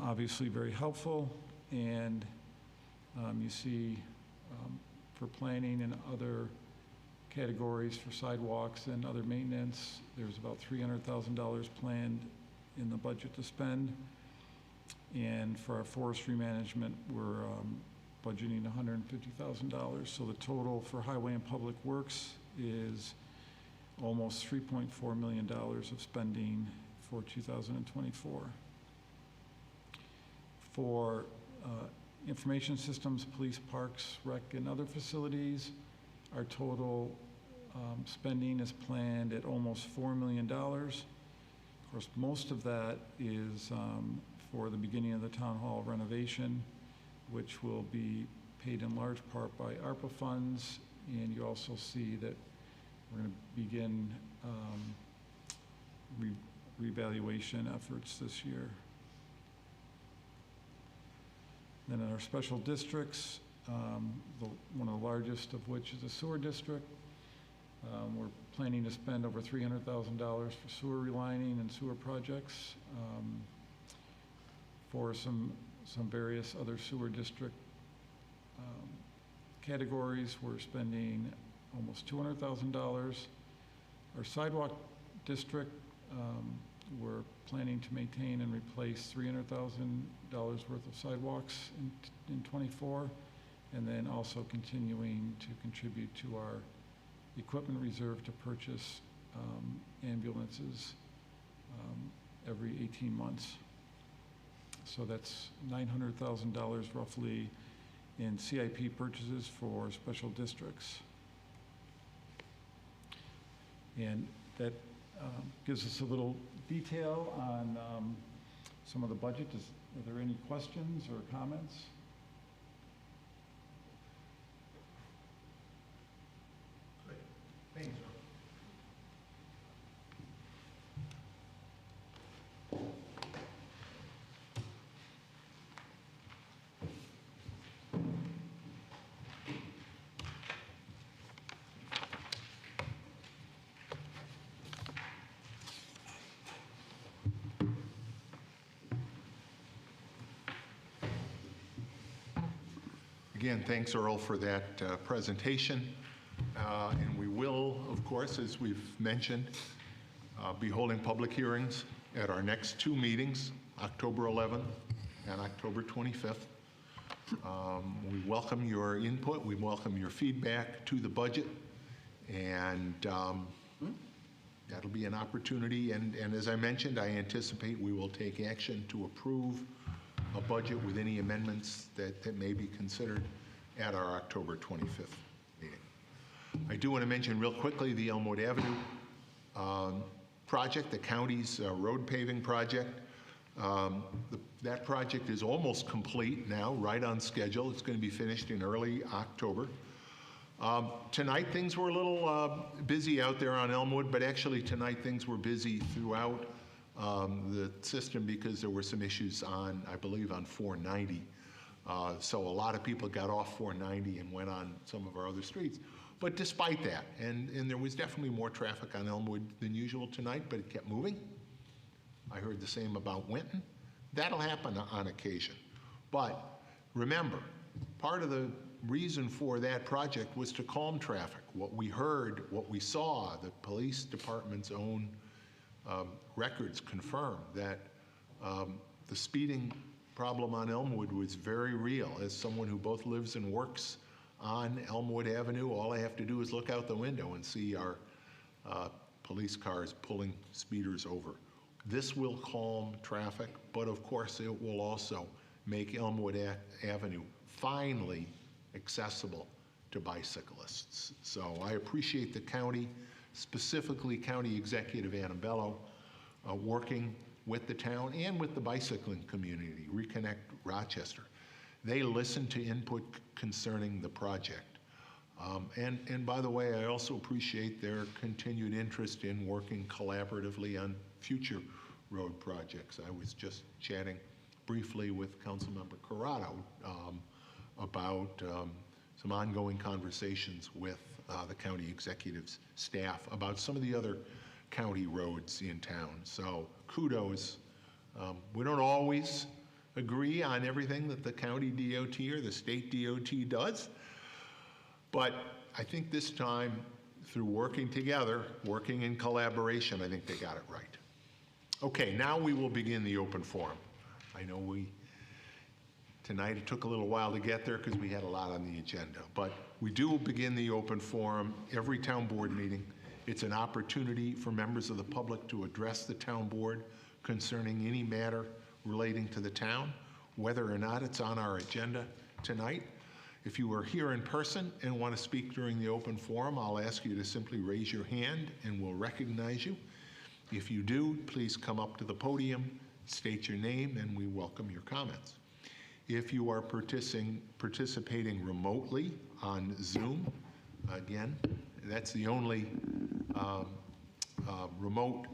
D: obviously very helpful. And you see for planning and other categories for sidewalks and other maintenance, there's about $300,000 planned in the budget to spend. And for our forestry management, we're budgeting $150,000. So the total for highway and public works is almost $3.4 million of spending for 2024. For information systems, police, parks, rec, and other facilities, our total spending is planned at almost $4 million. Of course, most of that is for the beginning of the town hall renovation, which will be paid in large part by ARPA funds. And you also see that we're going to begin revaluation efforts this year. Then in our special districts, one of the largest of which is a sewer district, we're planning to spend over $300,000 for sewer relining and sewer projects. For some various other sewer district categories, we're spending almost $200,000. Our sidewalk district, we're planning to maintain and replace $300,000 worth of sidewalks in '24, and then also continuing to contribute to our equipment reserve to purchase ambulances every 18 months. So that's $900,000 roughly in CIP purchases for special districts. And that gives us a little detail on some of the budget. Are there any questions or comments?
A: Thanks, Again, thanks, Earl, for that presentation. And we will, of course, as we've mentioned, be holding public hearings at our next two meetings, October 11th and October 25th. We welcome your input. We welcome your feedback to the budget. And that'll be an opportunity. And as I mentioned, I anticipate we will take action to approve a budget with any amendments that may be considered at our October 25th meeting. I do want to mention real quickly the Elmwood Avenue project, the county's road paving project. That project is almost complete now, right on schedule. It's going to be finished in early October. Tonight things were a little busy out there on Elmwood, but actually tonight things were busy throughout the system because there were some issues on, I believe, on 490. So a lot of people got off 490 and went on some of our other streets. But despite that, and there was definitely more traffic on Elmwood than usual tonight, but it kept moving. I heard the same about Winton. That'll happen on occasion. But remember, part of the reason for that project was to calm traffic. What we heard, what we saw, the police department's own records confirm that the speeding problem on Elmwood was very real. As someone who both lives and works on Elmwood Avenue, all I have to do is look out the window and see our police cars pulling speeders over. This will calm traffic, but of course it will also make Elmwood Avenue finally accessible to bicyclists. So I appreciate the county, specifically County Executive Annabello, working with the town and with the bicycling community, Reconnect Rochester. They listened to input concerning the project. And by the way, I also appreciate their continued interest in working collaboratively on future road projects. I was just chatting briefly with Councilmember Corrado about some ongoing conversations with the county executive's staff about some of the other county roads in town. So kudos. We don't always agree on everything that the county DOT or the state DOT does, but I think this time, through working together, working in collaboration, I think they got it right. Okay, now we will begin the open forum. I know tonight it took a little while to get there because we had a lot on the agenda, but we do begin the open forum every town board meeting. It's an opportunity for members of the public to address the town board concerning any matter relating to the town, whether or not it's on our agenda tonight. If you are here in person and want to speak during the open forum, I'll ask you to simply raise your hand and we'll recognize you. If you do, please come up to the podium, state your name, and we welcome your comments. If you are participating remotely on Zoom, again, that's the only remote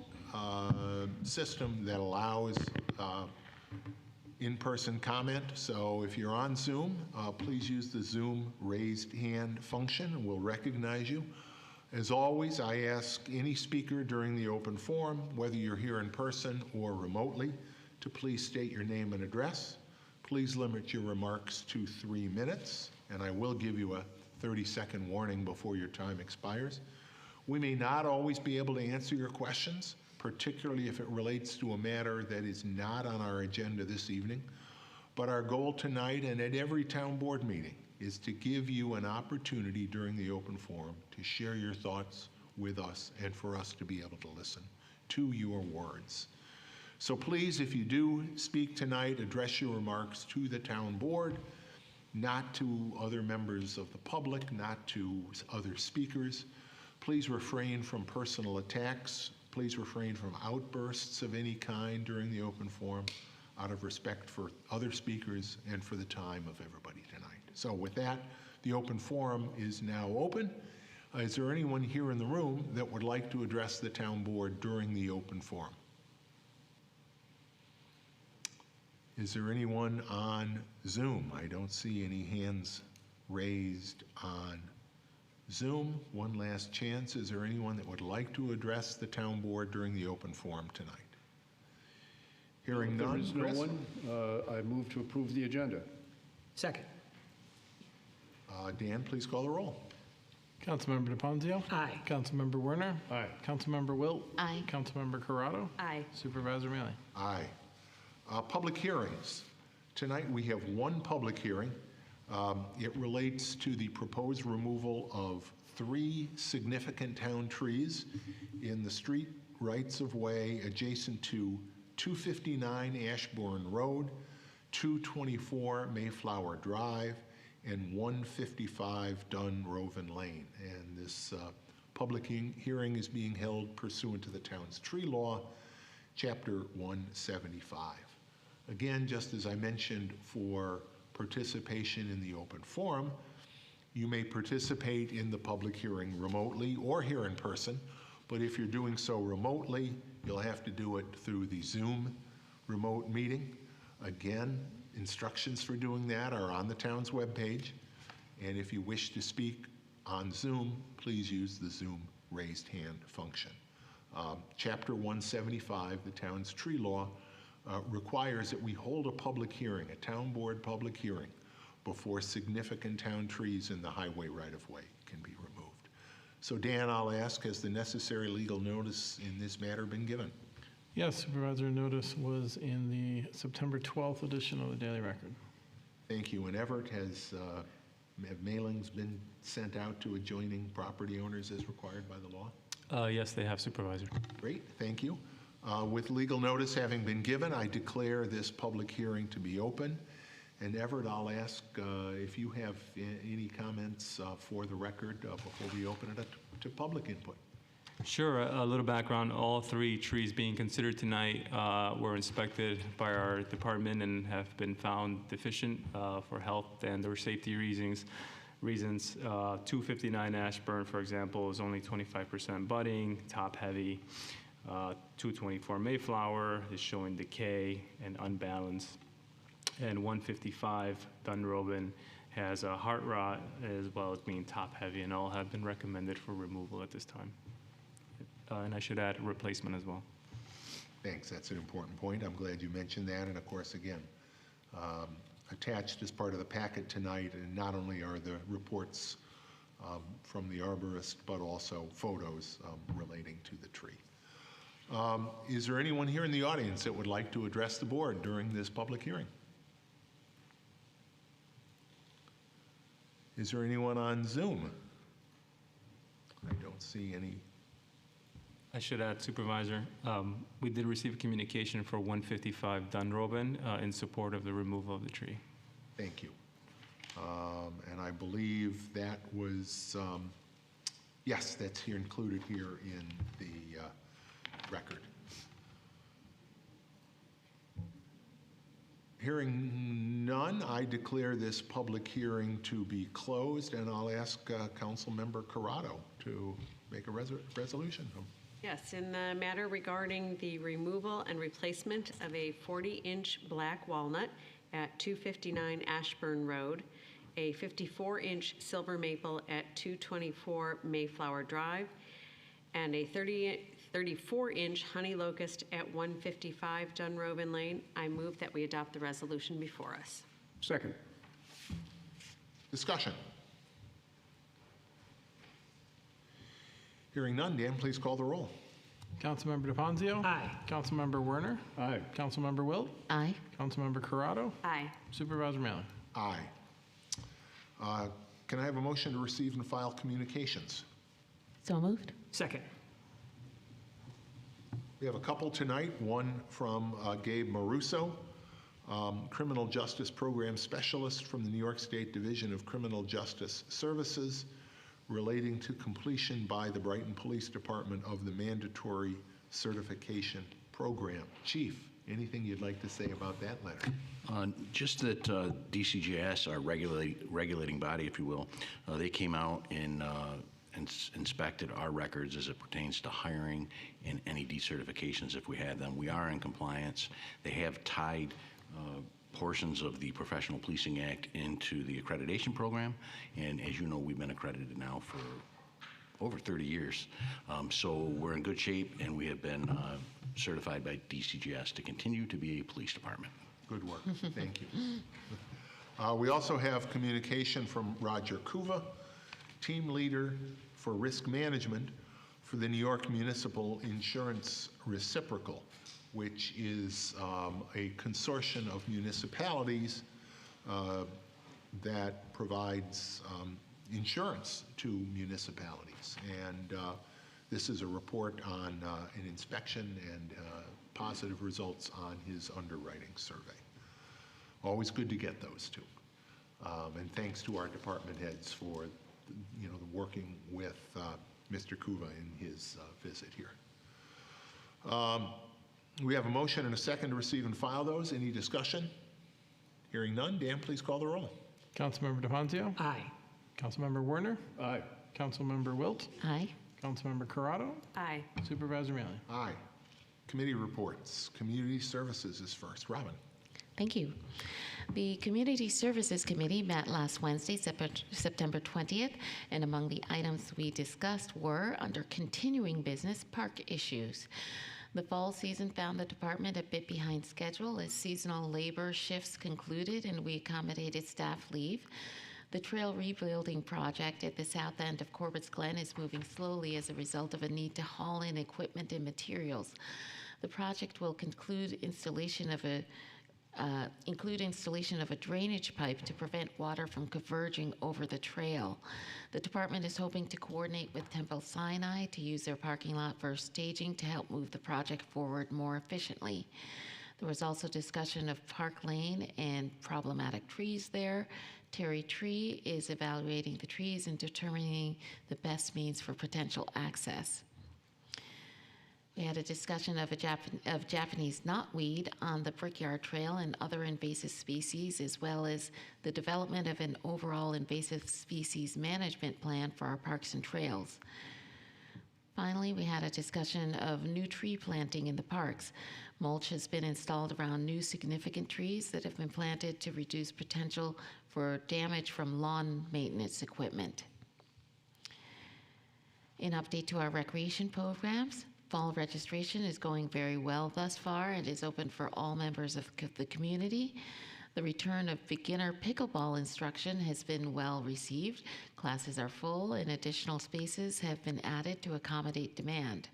A: system that allows in-person comment. So if you're on Zoom, please use the Zoom raised hand function and we'll recognize you. As always, I ask any speaker during the open forum, whether you're here in person or remotely, to please state your name and address. Please limit your remarks to 3 minutes, and I will give you a 30-second warning before your time expires. We may not always be able to answer your questions, particularly if it relates to a matter that is not on our agenda this evening. But our goal tonight and at every town board meeting is to give you an opportunity during the open forum to share your thoughts with us and for us to be able to listen to your words. So please, if you do speak tonight, address your remarks to the town board, not to other members of the public, not to other speakers. Please refrain from personal attacks. Please refrain from outbursts of any kind during the open forum, out of respect for other speakers and for the time of everybody tonight. So with that, the open forum is now open. Is there anyone here in the room that would like to address the town board during the open forum? Is there anyone on Zoom? I don't see any hands raised on Zoom. One last chance. Is there anyone that would like to address the town board during the open forum tonight? Hearing none.
E: There is no
A: Chris?
E: one. I move to approve the agenda.
C: Second.
A: Dan, please call the roll.
F: Councilmember DePonzio.
C: Aye.
F: Councilmember Werner.
E: Aye.
F: Councilmember Wilt.
B: Aye.
F: Councilmember Corrado.
C: Aye.
F: Supervisor Mealy.
A: Aye. Public hearings. Tonight we have one public hearing. It relates to the proposed removal of 3 significant town trees in the street rights-of-way adjacent to 259 Ashbourne Road, 224 Mayflower Drive, and 155 Dunroven Lane. And this public hearing is being held pursuant to the town's tree law, Chapter 175. Again, just as I mentioned for participation in the open forum, you may participate in the public hearing remotely or here in person, but if you're doing so remotely, you'll have to do it through the Zoom remote meeting. Again, instructions for doing that are on the town's webpage, and if you wish to speak on Zoom, please use the Zoom raised hand function. Chapter 175, the town's tree law, requires that we hold a public hearing, a town board public hearing, before significant town trees in the highway right-of-way can be removed. So Dan, I'll ask, has the necessary legal notice in this matter been given?
F: Yes, Supervisor, notice was in the September 12th edition of the Daily Record.
A: Thank you. And Everett, have mailings been sent out to adjoining property owners as required by the law?
G: Yes, they have, Supervisor.
A: Great, thank you. With legal notice having been given, I declare this public hearing to be open. And Everett, I'll ask if you have any comments for the record before we open it up to public input.
G: Sure, a little background. All 3 trees being considered tonight were inspected by our department and have been found deficient for health and or safety reasons. 259 Ashburn, for example, is only 25% budding, top heavy. 224 Mayflower is showing decay and unbalance. And 155 Dunroven has a heart rot as well as being top heavy, and all have been recommended for removal at this time. And I should add replacement as well.
A: Thanks, that's an important point. I'm glad you mentioned that. And of course, again, attached as part of the packet tonight, and not only are the reports from the arborist, but also photos relating to the tree. Is there anyone here in the audience that would like to address the board during this public hearing? Is there anyone on Zoom? I don't see any.
G: I should add, Supervisor, we did receive communication for 155 Dunroven in support of the removal of the tree.
A: Thank you. And I believe that was, yes, that's here included here in the record. Hearing none, I declare this public hearing to be closed, and I'll ask Councilmember Corrado to make a resolution.
C: Yes, in the matter regarding the removal and replacement of a 40-inch black walnut at 259 Ashburn Road, a 54-inch silver maple at 224 Mayflower Drive, and a 34-inch honey locust at 155 Dunroven Lane, I move that we adopt the resolution before us.
E: Second.
A: Discussion. Hearing none, Dan, please call the roll.
F: Councilmember DePonzio.
C: Aye.
F: Councilmember Werner.
E: Aye.
F: Councilmember Wilt.
B: Aye.
F: Councilmember Corrado.
C: Aye.
F: Supervisor Mealy.
A: Aye. Can I have a motion to receive and file communications?
H: So moved.
I: Second.
A: We have a couple tonight, one from Gabe Maruso, Criminal Justice Program Specialist from the New York State Division of Criminal Justice Services, relating to completion by the Brighton Police Department of the mandatory certification program. Chief, anything you'd like to say about that letter?
J: Just that DCGS, our regulating body, if you will, they came out and inspected our records as it pertains to hiring and any decertifications if we had them. We are in compliance. They have tied portions of the Professional Policing Act into the accreditation program, and as you know, we've been accredited now for over 30 years. So we're in good shape, and we have been certified by DCGS to continue to be a police department.
A: Good work. Thank you. We also have communication from Roger Kuva, Team Leader for Risk Management for the New York Municipal Insurance Reciprocal, which is a consortium of municipalities that provides insurance to municipalities. And this is a report on an inspection and positive results on his underwriting survey. Always good to get those two. And thanks to our department heads for working with Mr. Kuva in his visit here. We have a motion and a second to receive and file those. Any discussion? Hearing none. Dan, please call the roll.
F: Councilmember DeFanzio?
I: Aye.
F: Councilmember Werner?
E: Aye.
F: Councilmember Wilt?
H: Aye.
F: Councilmember Corrado?
C: Aye.
F: Supervisor Mealy?
A: Aye. Committee reports. Community Services is first. Robin.
H: Thank you. The Community Services Committee met last Wednesday, September 20th, and among the items we discussed were, under continuing business, park issues. The fall season found the department a bit behind schedule as seasonal labor shifts concluded and we accommodated staff leave. The trail rebuilding project at the south end of Corbett's Glen is moving slowly as a result of a need to haul in equipment and materials. The project will include installation of a drainage pipe to prevent water from converging over the trail. The department is hoping to coordinate with Temple Sinai to use their parking lot for staging to help move the project forward more efficiently. There was also discussion of Park Lane and problematic trees there. Terry Tree is evaluating the trees and determining the best means for potential access. We had a discussion of Japanese knotweed on the Brickyard Trail and other invasive species, as well as the development of an overall invasive species management plan for our parks and trails. Finally, we had a discussion of new tree planting in the parks. Mulch has been installed around new significant trees that have been planted to reduce potential for damage from lawn maintenance equipment. An update to our recreation programs. Fall registration is going very well thus far and is open for all members of the community. The return of beginner pickleball instruction has been well received. Classes are full and additional spaces have been added to accommodate demand.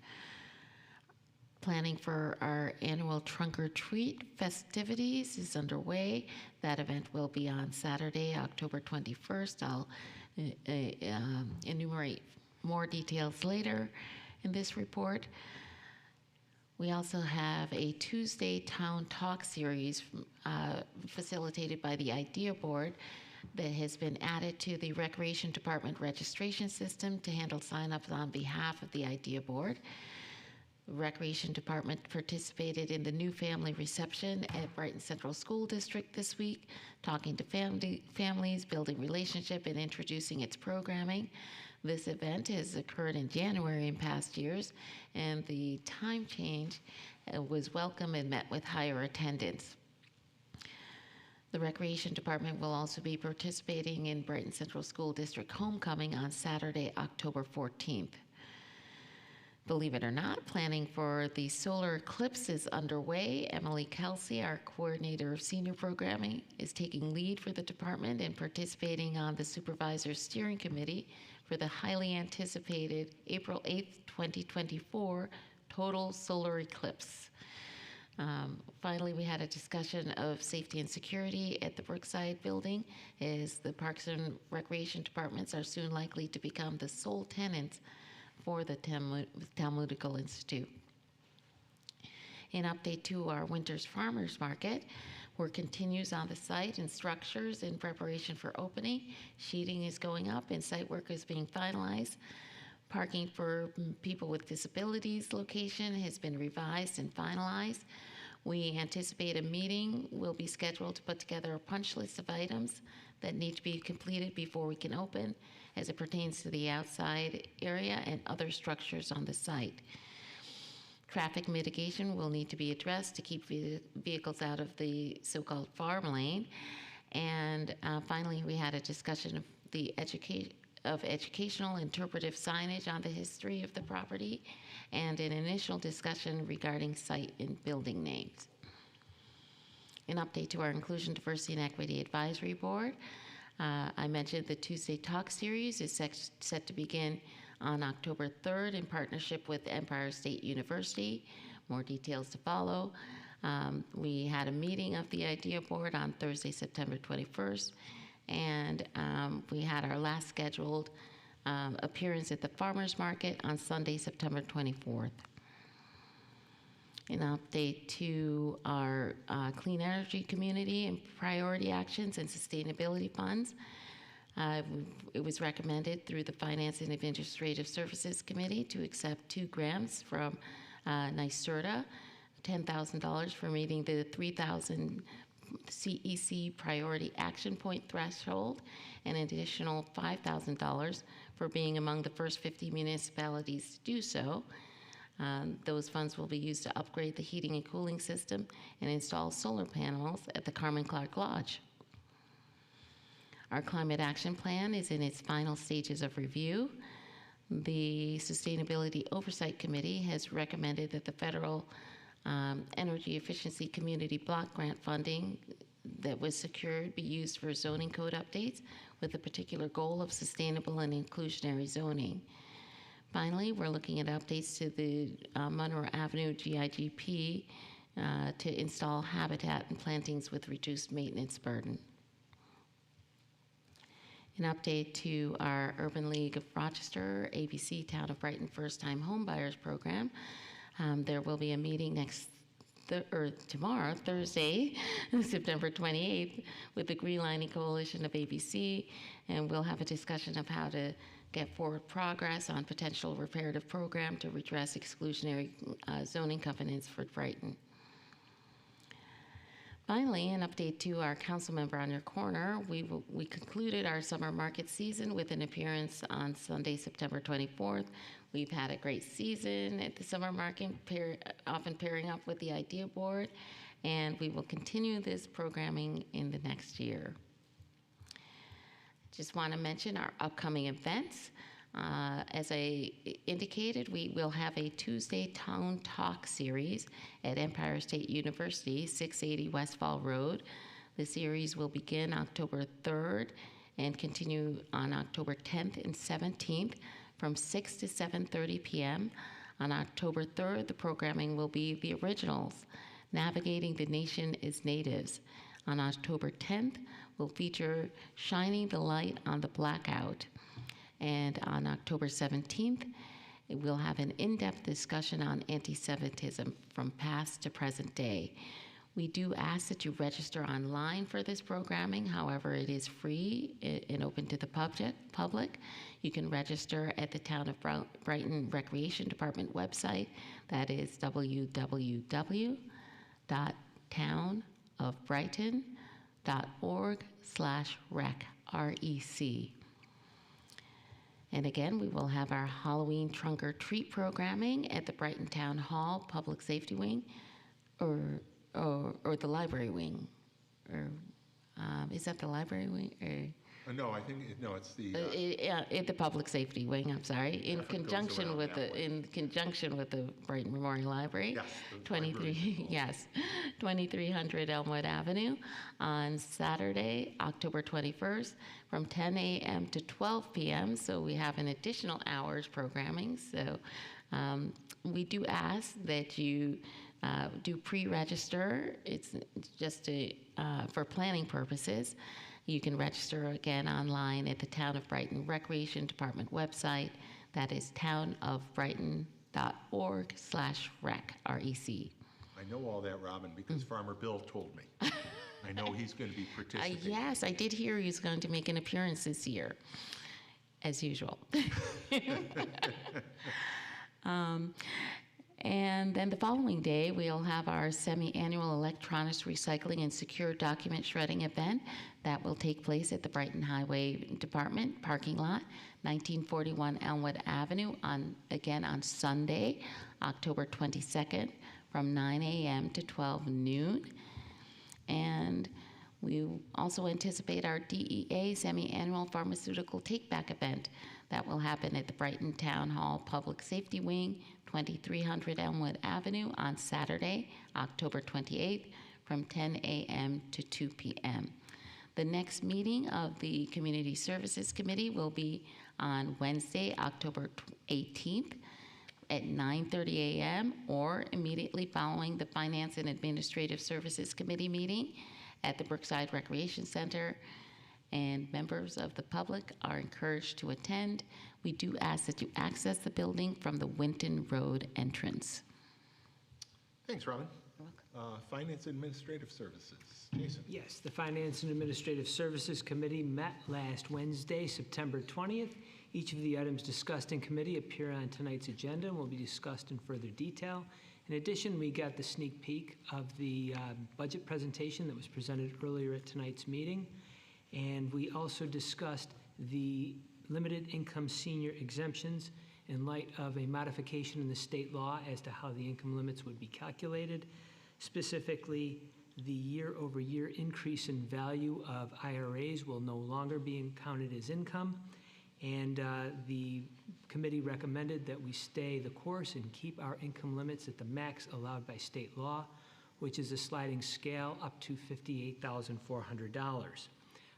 H: Planning for our annual Trunk or Treat festivities is underway. That event will be on Saturday, October 21st. I'll enumerate more details later in this report. We also have a Tuesday Town Talk series facilitated by the Idea Board that has been added to the Recreation Department registration system to handle sign-ups on behalf of the Idea Board. The Recreation Department participated in the new family reception at Brighton Central School District this week, talking to families, building relationship, and introducing its programming. This event has occurred in January in past years, and the time change was welcome and met with higher attendance. The Recreation Department will also be participating in Brighton Central School District Homecoming on Saturday, October 14th. Believe it or not, planning for the solar eclipse is underway. Emily Kelsey, our coordinator of senior programming, is taking lead for the department and participating on the supervisor's steering committee for the highly anticipated April 8th, 2024 total solar eclipse. Finally, we had a discussion of safety and security at the Brookside building, as the Parks and Recreation Departments are soon likely to become the sole tenants for the Talmudical Institute. An update to our Winter's Farmers Market. Work continues on the site and structures in preparation for opening. Sheeting is going up and site work is being finalized. Parking for people with disabilities location has been revised and finalized. We anticipate a meeting will be scheduled to put together a punch list of items that need to be completed before we can open, as it pertains to the outside area and other structures on the site. Traffic mitigation will need to be addressed to keep vehicles out of the so-called farm lane. And finally, we had a discussion of the educational interpretive signage on the history of the property, and an initial discussion regarding site and building names. An update to our Inclusion, Diversity, and Equity Advisory Board. I mentioned the Tuesday Talk Series is set to begin on October 3rd in partnership with Empire State University. More details to follow. We had a meeting of the Idea Board on Thursday, September 21st, and we had our last scheduled appearance at the Farmers Market on Sunday, September 24th. An update to our clean energy community and priority actions and sustainability funds. It was recommended through the Finance and Administrative Services Committee to accept 2 grants from NYSERDA, $10,000 for meeting the 3,000 CEC priority action point threshold, and an additional $5,000 for being among the first 50 municipalities to do so. Those funds will be used to upgrade the heating and cooling system and install solar panels at the Carmen Clark Lodge. Our climate action plan is in its final stages of review. The Sustainability Oversight Committee has recommended that the federal energy efficiency community block grant funding that was secured be used for zoning code updates with the particular goal of sustainable and inclusionary zoning. Finally, we're looking at updates to the Monroe Avenue GIGP to install habitat and plantings with reduced maintenance burden. An update to our Urban League of Rochester, ABC Town of Brighton First Time Homebuyers Program. There will be a meeting tomorrow, Thursday, September 28th, with the Green Lining Coalition of ABC, and we'll have a discussion of how to get forward progress on potential reparative program to redress exclusionary zoning covenants for Brighton. Finally, an update to our council member on your corner. We concluded our summer market season with an appearance on Sunday, September 24th. We've had a great season at the summer market, often pairing up with the Idea Board, and we will continue this programming in the next year. Just want to mention our upcoming events. As I indicated, we will have a Tuesday Town Talk series at Empire State University, 680 Westfall Road. The series will begin October 3rd and continue on October 10th and 17th from 6 to 7:30 p.m. On October 3rd, the programming will be The Originals, Navigating the Nation as Natives. On October 10th, we'll feature Shining the Light on the Blackout. And on October 17th, we'll have an in-depth discussion on anti-Semitism from past to present day. We do ask that you register online for this programming. However, it is free and open to the public. You can register at the Town of Brighton Recreation Department website. That is www.townofbrighton.org/rec, REC. And again, we will have our Halloween trunk or treat programming at the Brighton Town Hall Public Safety Wing, or the library wing, or is that the library wing?
A: No, I think, no, it's the,
H: At the Public Safety Wing, I'm sorry, in
A: Traffic goes
H: conjunction
A: around
H: with
A: that way.
H: in conjunction with the Brighton Memorial Library.
A: Yes, the
H: 23,
A: library.
H: yes, 2300 Elmwood Avenue on Saturday, October 21st, from 10 a.m. to 12 p.m. So we have an additional hours programming. So we do ask that you do pre-register. It's just for planning purposes. You can register again online at the Town of Brighton Recreation Department website. That is townofbrighton.org/rec, R-E-C.
A: I know all that, Robin, because Farmer Bill told me. I know he's going to be participating.
H: Yes, I did hear he's going to make an appearance this year, as usual. And then the following day, we'll have our semi-annual electronics recycling and secure document shredding event that will take place at the Brighton Highway Department parking lot, 1941 Elmwood Avenue, on Sunday, October 22nd, from 9 a.m. to 12 noon. And we also anticipate our DEA semi-annual pharmaceutical take-back event that will happen at the Brighton Town Hall Public Safety Wing, 2300 Elmwood Avenue, on Saturday, October 28th, from 10 a.m. to 2 p.m. The next meeting of the Community Services Committee will be on Wednesday, October 18th, at 9:30 a.m. or immediately following the Finance and Administrative Services Committee meeting at the Brookside Recreation Center, and members of the public are encouraged to attend. We do ask that you access the building from the Winton Road entrance.
A: Thanks, Robin. Finance Administrative Services. Jason.
I: Yes, the Finance and Administrative Services Committee met last Wednesday, September 20th. Each of the items discussed in committee appear on tonight's agenda and will be discussed in further detail. In addition, we got the sneak peek of the budget presentation that was presented earlier at tonight's meeting. And we also discussed the limited income senior exemptions in light of a modification in the state law as to how the income limits would be calculated. Specifically, the year-over-year increase in value of IRAs will no longer be counted as income. And the committee recommended that we stay the course and keep our income limits at the max allowed by state law, which is a sliding scale up to $58,400.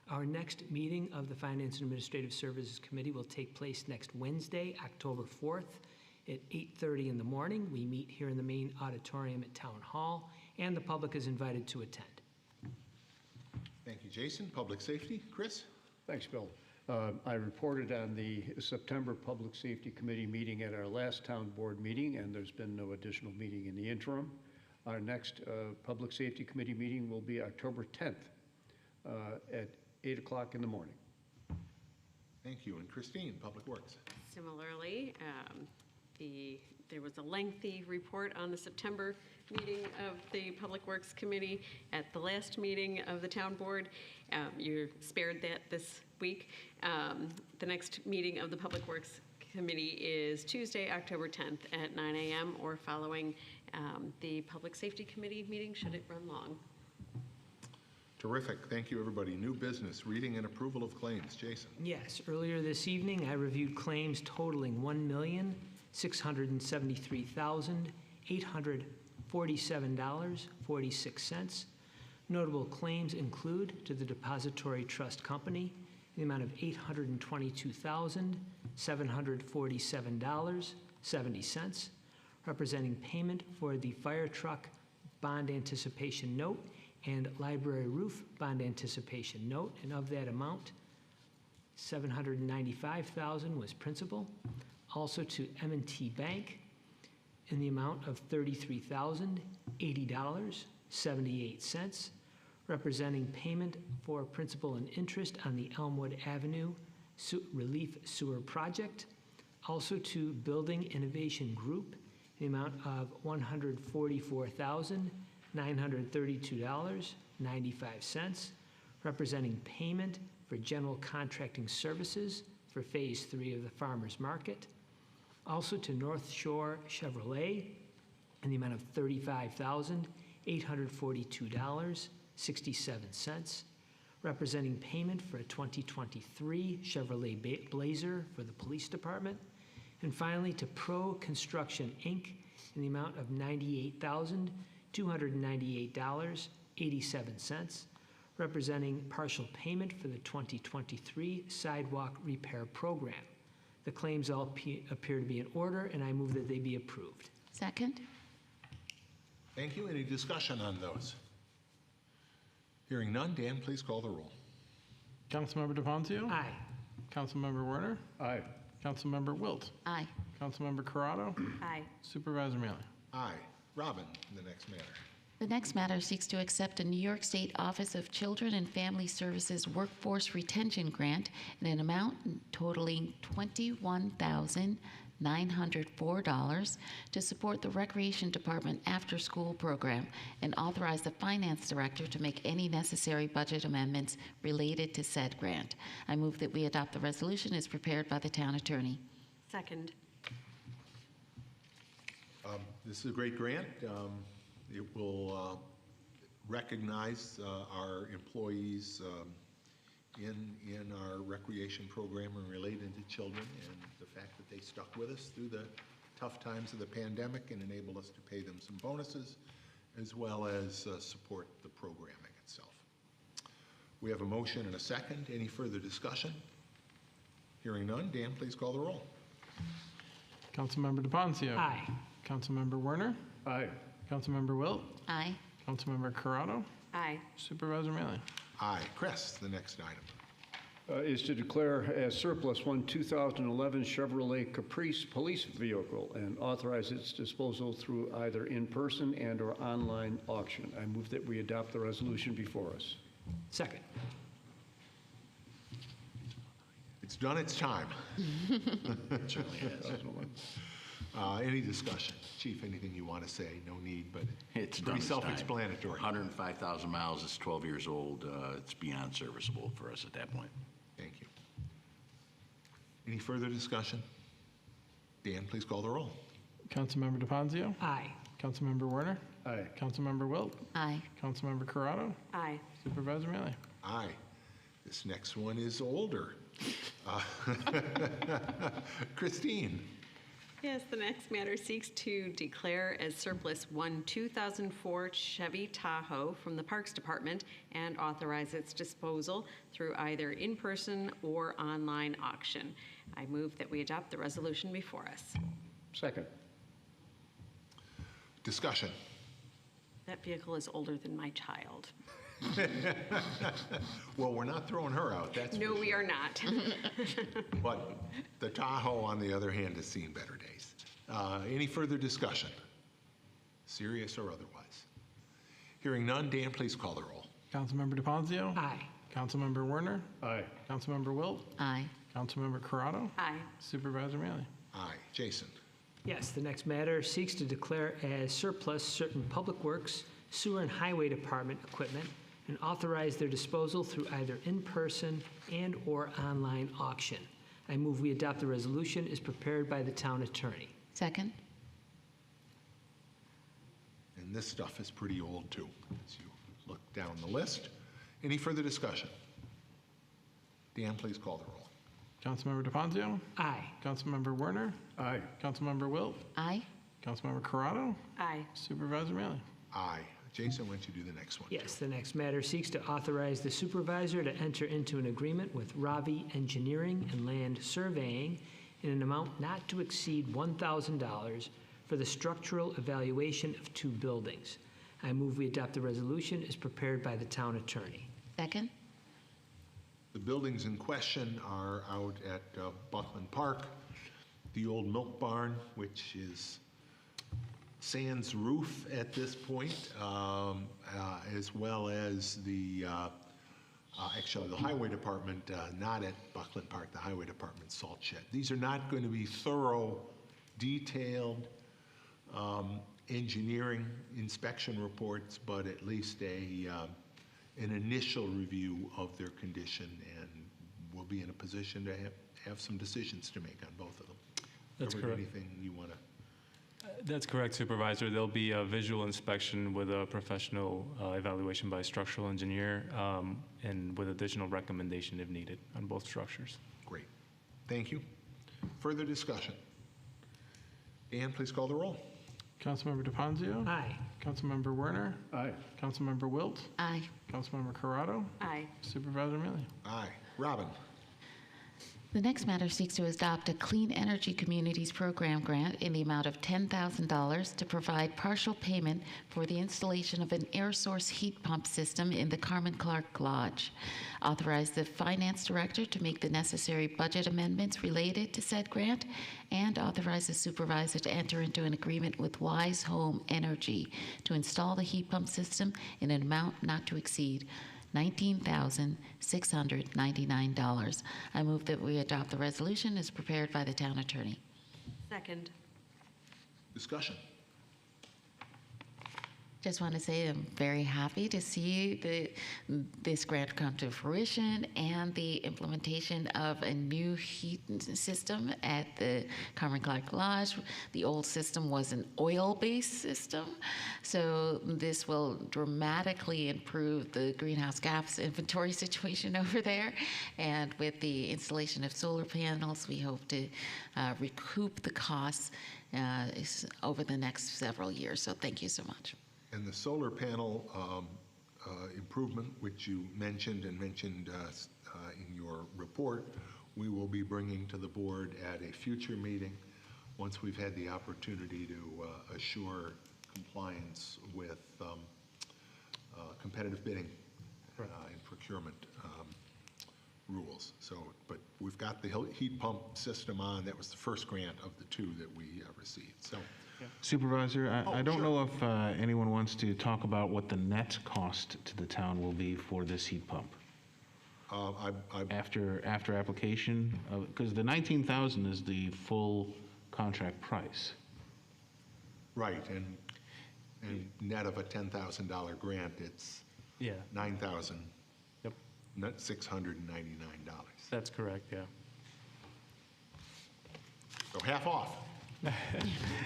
I: Our next meeting of the Finance and Administrative Services Committee will take place next Wednesday, October 4th at 8:30 in the morning. We meet here in the main auditorium at Town Hall, and the public is invited to attend.
A: Thank you, Jason. Public Safety. Chris?
E: Thanks, Bill. I reported on the September Public Safety Committee meeting at our last town board meeting, and there's been no additional meeting in the interim. Our next Public Safety Committee meeting will be October 10th at 8 o'clock in the morning.
A: Thank you. And Christine, Public Works.
C: Similarly, there was a lengthy report on the September meeting of the Public Works Committee at the last meeting of the town board. You're spared that this week. The next meeting of the Public Works Committee is Tuesday, October 10th at 9 a.m. or following the Public Safety Committee meeting, should it run long.
A: Terrific. Thank you, everybody. New business, reading and approval of claims. Jason.
I: Yes, earlier this evening, I reviewed claims totaling $1,673,847.46. Notable claims include to the Depository Trust Company in the amount of $822,747.70, representing payment for the fire truck bond anticipation note and library roof bond anticipation note, and of that amount, $795,000 was principal. Also to M&T Bank in the amount of $33,080.78, representing payment for principal and interest on the Elmwood Avenue Relief Sewer Project. Also to Building Innovation Group in the amount of $144,932.95, representing payment for general contracting services for Phase 3 of the Farmers Market. Also to North Shore Chevrolet in the amount of $35,842.67, representing payment for a 2023 Chevrolet Blazer for the Police Department. And finally, to Pro Construction, Inc. in the amount of $98,298.87, representing partial payment for the 2023 Sidewalk Repair Program. The claims all appear to be in order, and I move that they be approved.
H: Second?
A: Thank you. Any discussion on those? Hearing none, Dan, please call the roll.
F: Councilmember DeFoncio?
I: Aye.
F: Councilmember Werner?
E: Aye.
F: Councilmember Wilt?
H: Aye.
F: Councilmember Corrado?
C: Aye.
F: Supervisor Mealy?
A: Aye. Robin, the next matter.
H: The next matter seeks to accept a New York State Office of Children and Family Services Workforce Retention Grant in an amount totaling $21,904 to support the Recreation Department after-school program and authorize the Finance Director to make any necessary budget amendments related to said grant. I move that we adopt the resolution as prepared by the Town Attorney.
C: Second.
A: This is a great grant. It will recognize our employees in our recreation program and related to children, and the fact that they stuck with us through the tough times of the pandemic and enable us to pay them some bonuses, as well as support the programming itself. We have a motion and a second. Any further discussion? Hearing none, Dan, please call the roll.
F: Councilmember DeFoncio?
I: Aye.
F: Councilmember Werner?
E: Aye.
F: Councilmember Wilt?
H: Aye.
F: Councilmember Corrado?
C: Aye.
F: Supervisor Mealy?
A: Aye. Chris, the next item.
E: Is to declare as surplus one 2011 Chevrolet Caprice police vehicle and authorize its disposal through either in-person and/or online auction. I move that we adopt the resolution before us.
I: Second.
A: It's done its time.
J: It certainly has.
A: Any discussion? Chief, anything you want to say? No need, but
J: It's done
A: pretty
J: its time.
A: self-explanatory.
J: 105,000 miles, it's 12 years old. It's beyond serviceable for us at that point.
A: Thank you. Any further discussion? Dan, please call the roll.
F: Councilmember DeFoncio?
I: Aye.
F: Councilmember Werner?
E: Aye.
F: Councilmember Wilt?
H: Aye.
F: Councilmember Corrado?
C: Aye.
F: Supervisor Mealy?
A: Aye. This next one is older. Christine.
C: Yes, the next matter seeks to declare as surplus one 2004 Chevy Tahoe from the Parks Department and authorize its disposal through either in-person or online auction. I move that we adopt the resolution before us.
E: Second.
A: Discussion.
C: That vehicle is older than my child.
A: Well, we're not throwing her out, that's for
C: No, we
A: sure.
C: are not.
A: But the Tahoe, on the other hand, has seen better days. Any further discussion? Serious or otherwise? Hearing none, Dan, please call the roll.
F: Councilmember DeFoncio?
I: Aye.
F: Councilmember Werner?
E: Aye.
F: Councilmember Wilt?
H: Aye.
F: Councilmember Corrado?
C: Aye.
F: Supervisor Mealy?
A: Aye. Jason.
I: Yes, the next matter seeks to declare as surplus certain Public Works, Sewer and Highway Department equipment and authorize their disposal through either in-person and/or online auction. I move we adopt the resolution as prepared by the Town Attorney.
H: Second.
A: And this stuff is pretty old, too, as you look down the list. Any further discussion? Dan, please call the roll.
F: Councilmember DeFoncio?
I: Aye.
F: Councilmember Werner?
E: Aye.
F: Councilmember Wilt?
H: Aye.
F: Councilmember Corrado?
C: Aye.
F: Supervisor Mealy?
A: Aye. Jason, why don't you do the next one?
I: Yes, the next matter seeks to authorize the supervisor to enter into an agreement with Ravi Engineering and Land Surveying in an amount not to exceed $1,000 for the structural evaluation of 2 buildings. I move we adopt the resolution as prepared by the Town Attorney.
H: Second.
A: The buildings in question are out at Buckland Park, the old milk barn, which is sans roof at this point, as well as the, actually the highway department, not at Buckland Park, the highway department salt shed. These are not going to be thorough, detailed engineering inspection reports, but at least an initial review of their condition, and we'll be in a position to have some decisions to make on both of them.
G: That's
A: Robert,
G: correct.
A: anything you want to?
G: That's correct, Supervisor. There'll be a visual inspection with a professional evaluation by a structural engineer and with additional recommendation if needed on both structures.
A: Great. Thank you. Further discussion? Dan, please call the roll.
F: Councilmember DeFoncio?
I: Aye.
F: Councilmember Werner?
E: Aye.
F: Councilmember Wilt?
H: Aye.
F: Councilmember Corrado?
C: Aye.
F: Supervisor Mealy?
A: Aye. Robin?
H: The next matter seeks to adopt a Clean Energy Communities Program grant in the amount of $10,000 to provide partial payment for the installation of an air source heat pump system in the Carmen Clark Lodge. Authorize the finance director to make the necessary budget amendments related to said grant, and authorize the supervisor to enter into an agreement with Wise Home Energy to install the heat pump system in an amount not to exceed $19,699. I move that we adopt the resolution as prepared by the town attorney.
C: Second.
A: Discussion.
H: Just want to say I'm very happy to see this grant come to fruition and the implementation of a new heat system at the Carmen Clark Lodge. The old system was an oil-based system, so this will dramatically improve the greenhouse gas inventory situation over there. And with the installation of solar panels, we hope to recoup the costs over the next several years. So thank you so much.
A: And the solar panel improvement, which you mentioned in your report, we will be bringing to the board at a future meeting once we've had the opportunity to assure compliance with competitive bidding and procurement rules. So, but we've got the heat pump system on. That was the first grant of the two that we received. So.
K: Supervisor, I don't
A: sure.
K: know if anyone wants to talk about what the net cost to the town will be for this heat pump after application, because the $19,000 is the full contract price.
A: Right, and net of a $10,000 grant, it's
G: Yeah,
A: $9,000.
G: Yep.
A: Not $699.
G: that's correct, yeah.
A: So half off.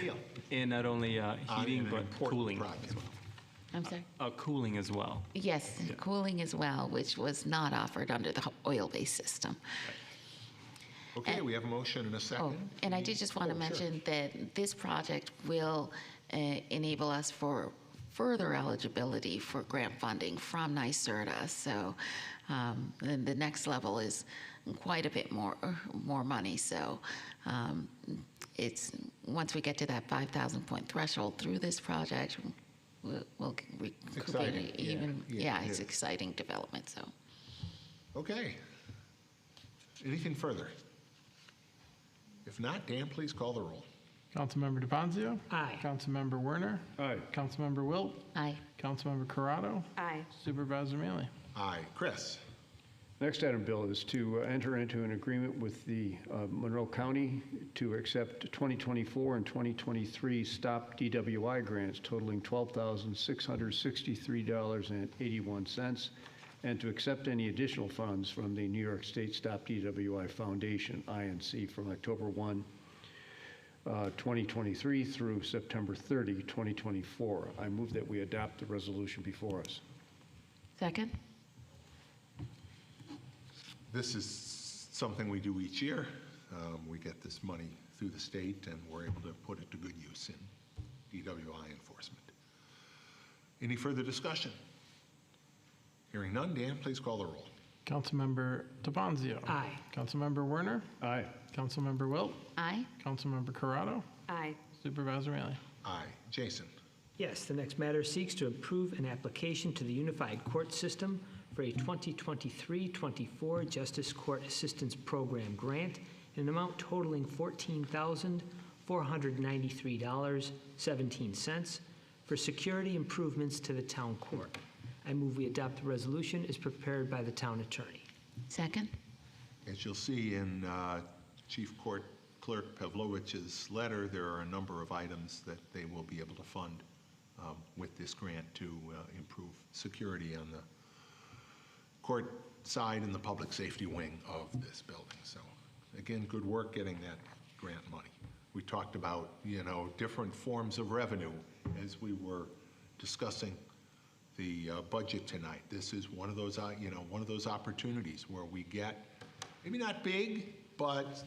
A: Deal.
G: And not only heating,
A: On an
G: but
A: important
G: cooling
A: project.
G: as well.
H: I'm sorry?
G: Cooling as well.
H: Yes, cooling as well, which was not offered under the oil-based system.
A: Okay, we have a motion and a
H: Oh,
A: second.
H: and I did just want to
A: Oh, sure.
H: mention that this project will enable us for further eligibility for grant funding from NYSERDA. So then the next level is quite a bit more money. So it's once we get to that 5,000 point threshold through this project, we'll recuperate
A: exciting.
H: it even.
A: Yeah,
H: Yeah,
A: it
H: it's
A: is.
H: exciting development. So.
A: Okay. Anything further? If not, Dan, please call the roll.
F: Councilmember DeFazio?
I: Aye.
F: Councilmember Werner?
E: Aye.
F: Councilmember Wilt?
H: Aye.
F: Councilmember Corrado?
C: Aye.
F: Supervisor Mealy?
A: Aye. Chris?
E: Next item, Bill, is to enter into an agreement with the Monroe County to accept 2024 and 2023 STOP DWI grants totaling $12,663.81, and to accept any additional funds from the New York State STOP DWI Foundation, INC, from October 1, 2023 through September 30, 2024. I move that we adopt the resolution before us.
H: Second?
A: This is something we do each year. We get this money through the state, and we're able to put it to good use in DWI enforcement. Any further discussion? Hearing none, Dan, please call the roll.
F: Councilmember DeFazio?
I: Aye.
F: Councilmember Werner?
E: Aye.
F: Councilmember Wilt?
H: Aye.
F: Councilmember Corrado?
C: Aye.
F: Supervisor Mealy?
A: Aye. Jason?
I: Yes, the next matter seeks to approve an application to the Unified Court System for a 2023-24 Justice Court Assistance Program grant in an amount totaling $14,493.17 for security improvements to the town court. I move we adopt the resolution as prepared by the town attorney.
H: Second?
A: As you'll see in Chief Court Clerk Pavlovich's letter, there are a number of items that they will be able to fund with this grant to improve security on the court side and the public safety wing of this building. So again, good work getting that grant money. We talked about, different forms of revenue as we were discussing the budget tonight. This is one of those, one of those opportunities where we get, maybe not big, but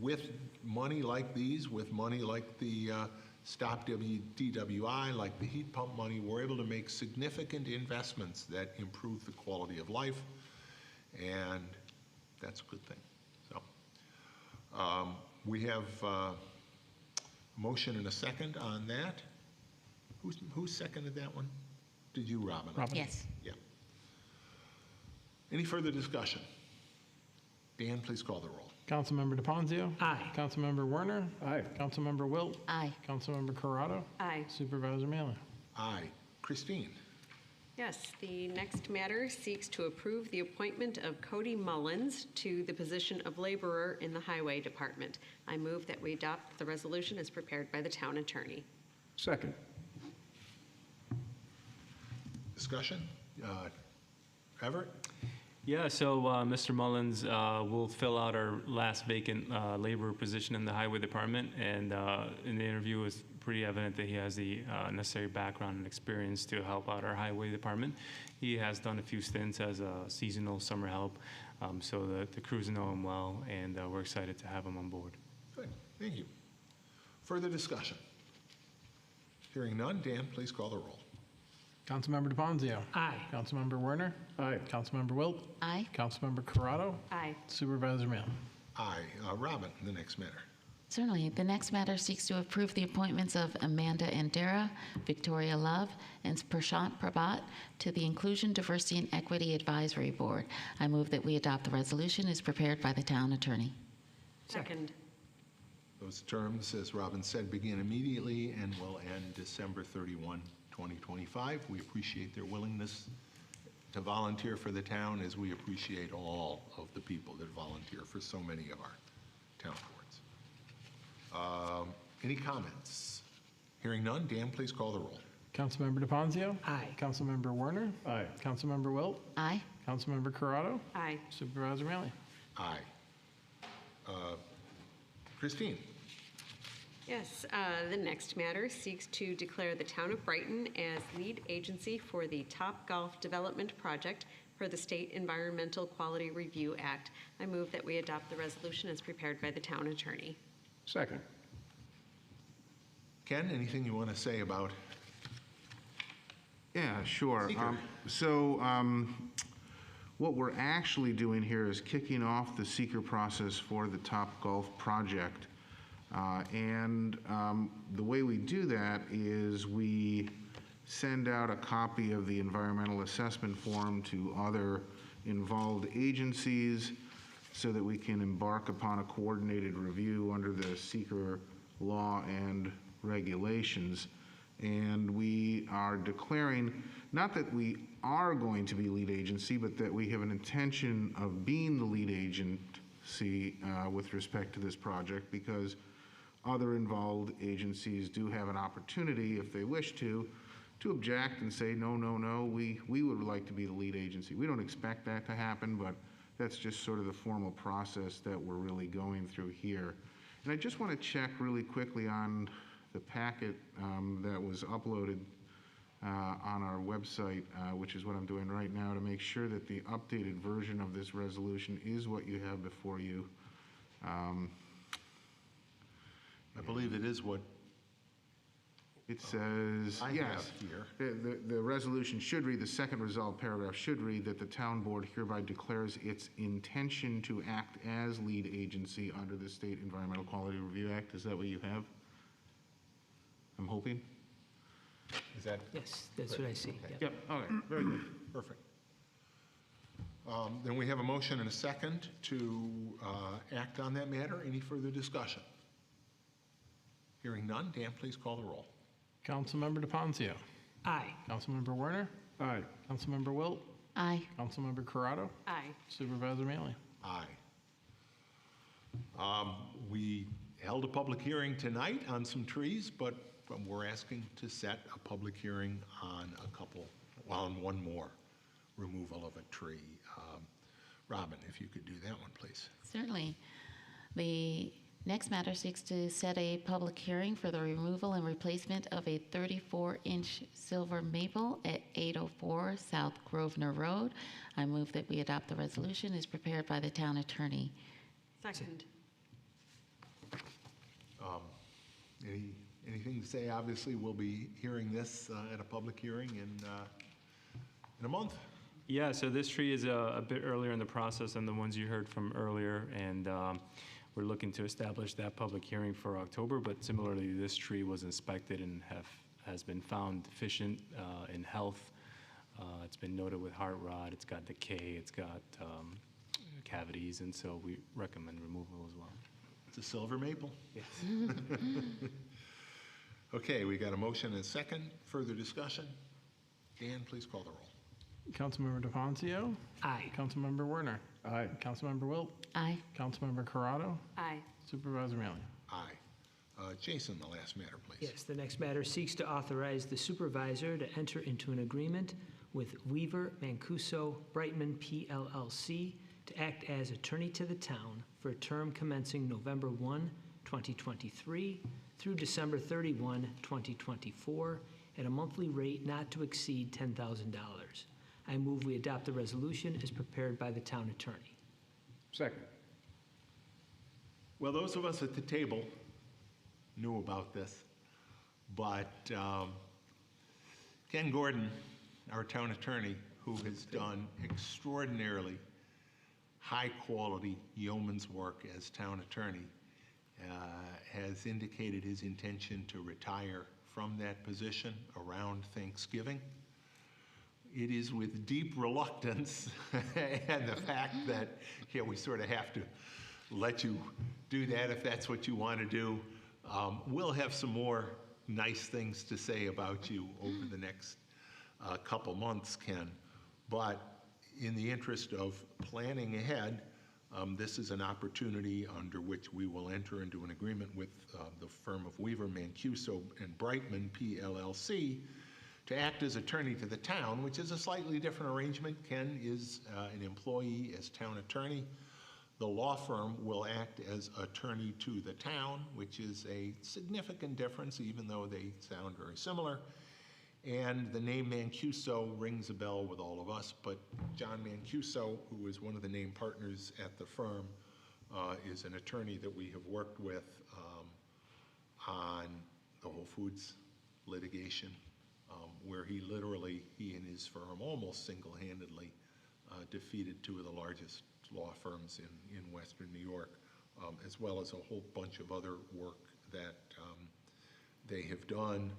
A: with money like these, with money like the Stop DWI, like the heat pump money, we're able to make significant investments that improve the quality of life, and that's a good thing. So We have a motion and a second on that. Who seconded that one? Did you, Robin?
H: Yes.
A: Yeah. Any further discussion? Dan, please call the roll.
F: Councilmember DePonzio.
I: Aye.
F: Councilmember Werner.
E: Aye.
F: Councilmember Wilt.
H: Aye.
F: Councilmember Corrado.
C: Aye.
F: Supervisor Mailer.
A: Aye. Christine?
C: Yes, the next matter seeks to approve the appointment of Cody Mullins to the position of laborer in the Highway Department. I move that we adopt the resolution as prepared by the town attorney.
E: Second.
A: Discussion? Everett?
G: Yeah, so Mr. Mullins will fill out our last vacant laborer position in the Highway Department, and in the interview it was pretty evident that he has the necessary background and experience to help out our Highway Department. He has done a few stints as a seasonal summer help, so the crews know him well, and we're excited to have him on board.
A: Good, thank you. Further discussion? Hearing none, Dan, please call the roll.
F: Councilmember DePonzio.
I: Aye.
F: Councilmember Werner.
E: Aye.
F: Councilmember Wilt.
H: Aye.
F: Councilmember Corrado.
C: Aye.
F: Supervisor Mailer.
A: Aye. Robin, the next matter.
H: Certainly. The next matter seeks to approve the appointments of Amanda Andera, Victoria Love, and Prashant Prabhat to the Inclusion, Diversity, and Equity Advisory Board. I move that we adopt the resolution as prepared by the town attorney.
C: Second.
A: Those terms, as Robin said, begin immediately and will end December 31, 2025. We appreciate their willingness to volunteer for the town, as we appreciate all of the people that volunteer for so many of our town boards. Any comments? Hearing none, Dan, please call the roll.
F: Councilmember DePonzio.
I: Aye.
F: Councilmember Werner.
E: Aye.
F: Councilmember Wilt.
H: Aye.
F: Councilmember Corrado.
C: Aye.
F: Supervisor Mailer.
A: Aye. Christine?
C: Yes, the next matter seeks to declare the town of Brighton as lead agency for the Top Golf Development Project per the State Environmental Quality Review Act. I move that we adopt the resolution as prepared by the town attorney.
E: Second.
A: Ken, anything you want to say about?
K: Yeah, sure.
A: Seeker.
K: What we're actually doing here is kicking off the seeker process for the Top Golf project. The way we do that is we send out a copy of the environmental assessment form to other involved agencies so that we can embark upon a coordinated review under the seeker law and regulations. And we are declaring, not that we are going to be lead agency, but that we have an intention of being the lead agency with respect to this project, because other involved agencies do have an opportunity, if they wish to object and say, no, no, no, we would like to be the lead agency. We don't expect that to happen, but that's just sort of the formal process that we're really going through here. And I just want to check really quickly on the packet that was uploaded on our website, which is what I'm doing right now, to make sure that the updated version of this resolution is what you have before you.
A: I believe it is what
K: It says,
A: I
K: yes,
A: have here.
K: the resolution should read, the second resolved paragraph should read that the town board hereby declares its intention to act as lead agency under the State Environmental Quality Review Act. Is that what you have? I'm hoping.
A: Is that?
I: Yes, that's what I see.
A: Okay.
I: Yep.
K: Yep, okay, very good.
A: Perfect. Then we have a motion and a second to act on that matter. Any further discussion? Hearing none, Dan, please call the roll.
F: Councilmember DePonzio.
I: Aye.
F: Councilmember Werner.
E: Aye.
F: Councilmember Wilt.
H: Aye.
F: Councilmember Corrado.
C: Aye.
F: Supervisor Mailer.
A: Aye. We held a public hearing tonight on some trees, but we're asking to set a public hearing on on one more removal of a tree. Robin, if you could do that one, please.
H: Certainly. The next matter seeks to set a public hearing for the removal and replacement of a 34-inch silver maple at 804 South Grosvenor Road. I move that we adopt the resolution as prepared by the town attorney.
C: Second.
A: Anything to say? Obviously, we'll be hearing this at a public hearing in a month.
G: Yeah, so this tree is a bit earlier in the process than the ones you heard from earlier, and we're looking to establish that public hearing for October, but similarly, this tree was inspected and has been found deficient in health. It's been noted with heart rot, it's got decay, it's got cavities, and so we recommend removal as well.
A: It's a silver maple.
G: Yes.
A: Okay, we got a motion and a second. Further discussion? Dan, please call the roll.
F: Councilmember DeFoncio.
I: Aye.
F: Councilmember Werner.
E: Aye.
F: Councilmember Wilt.
H: Aye.
F: Councilmember Corrado.
C: Aye.
F: Supervisor Mealy.
A: Aye. Jason, the last matter, please.
I: Yes, the next matter seeks to authorize the supervisor to enter into an agreement with Weaver, Mancuso, Brightman, PLLC to act as attorney to the town for a term commencing November 1, 2023 through December 31, 2024 at a monthly rate not to exceed $10,000. I move we adopt the resolution as prepared by the town attorney.
E: Second.
A: Well, those of us at the table knew about this, but Ken Gordon, our town attorney, who has done extraordinarily high-quality yeoman's work as town attorney, has indicated his intention to retire from that position around Thanksgiving. It is with deep reluctance and the fact that we sort of have to let you do that if that's what you want to do. We'll have some more nice things to say about you over the next couple months, Ken. But in the interest of planning ahead, this is an opportunity under which we will enter into an agreement with the firm of Weaver, Mancuso, and Brightman, PLLC, to act as attorney to the town, which is a slightly different arrangement. Ken is an employee as town attorney. The law firm will act as attorney to the town, which is a significant difference, even though they sound very similar. And the name Mancuso rings a bell with all of us, but John Mancuso, who is one of the named partners at the firm, is an attorney that we have worked with on the Whole Foods litigation, where he and his firm almost single-handedly defeated two of the largest law firms in Western New York, as well as a whole bunch of other work that they have done.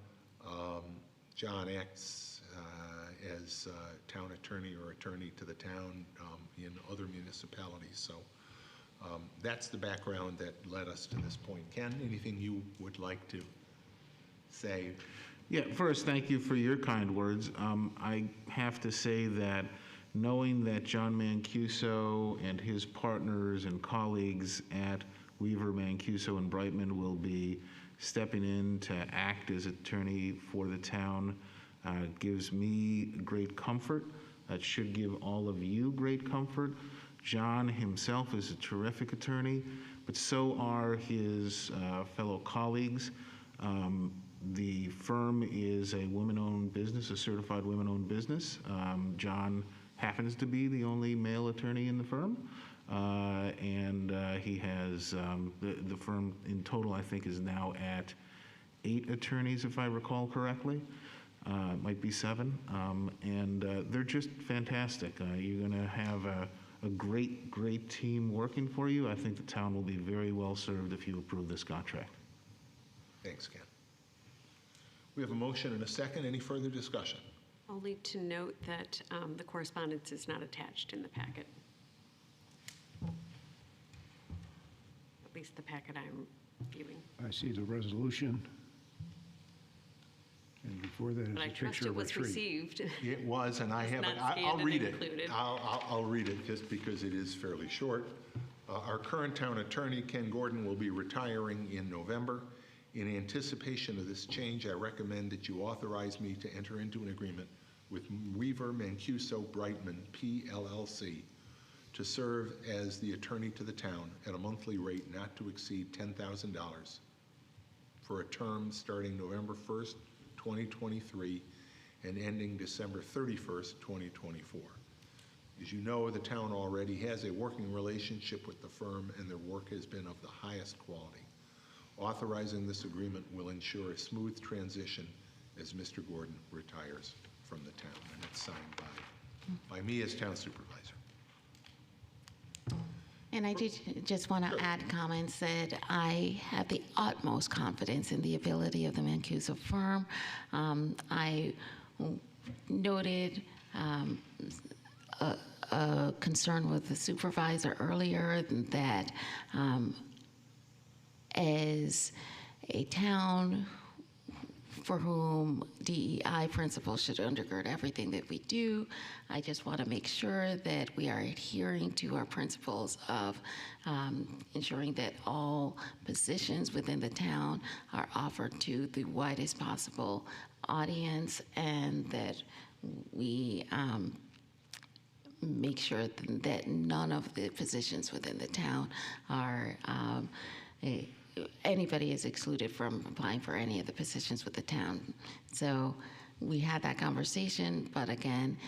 A: John acts as town attorney or attorney to the town in other municipalities. So that's the background that led us to this point. Ken, anything you would like to say?
K: Yeah, first, thank you for your kind words. I have to say that knowing that John Mancuso and his partners and colleagues at Weaver, Mancuso, and Brightman will be stepping in to act as attorney for the town gives me great comfort. That should give all of you great comfort. John himself is a terrific attorney, but so are his fellow colleagues. The firm is a women-owned business, a certified women-owned business. John happens to be the only male attorney in the firm. And he has, the firm in total, I think, is now at 8 attorneys, if I recall correctly. It might be 7. And they're just fantastic. You're going to have a great, great team working for you. I think the town will be very well served if you approve this contract.
A: Thanks, Ken. We have a motion and a second. Any further discussion?
C: Only to note that the correspondence is not attached in the packet. At least the packet I'm viewing.
E: I see the resolution. And before that is
C: But I
E: a
C: trust
E: picture
C: it
E: of a
C: was
E: tree.
C: received.
A: It was, and I
C: It's
A: have it.
C: not
A: I'll
C: scanned
A: read
C: and
A: it.
C: included.
A: I'll read it just because it is fairly short. Our current town attorney, Ken Gordon, will be retiring in November. In anticipation of this change, I recommend that you authorize me to enter into an agreement with Weaver, Mancuso, Brightman, PLLC, to serve as the attorney to the town at a monthly rate not to exceed $10,000 for a term starting November 1st, 2023, and ending December 31st, 2024. As you know, the town already has a working relationship with the firm, and their work has been of the highest quality. Authorizing this agreement will ensure a smooth transition as Mr. Gordon retires from the town, and it's signed by me as town supervisor.
H: And I did just want to add comments that I have the utmost confidence in the ability of the Mancuso firm. I noted a concern with the supervisor earlier that as a town for whom DEI principles should undergird everything that we do, I just want to make sure that we are adhering to our principles of ensuring that all positions within the town are offered to the widest possible audience, and that we make sure that none of the positions within the town are anybody is excluded from applying for any of the positions with the town. So we had that conversation, but again,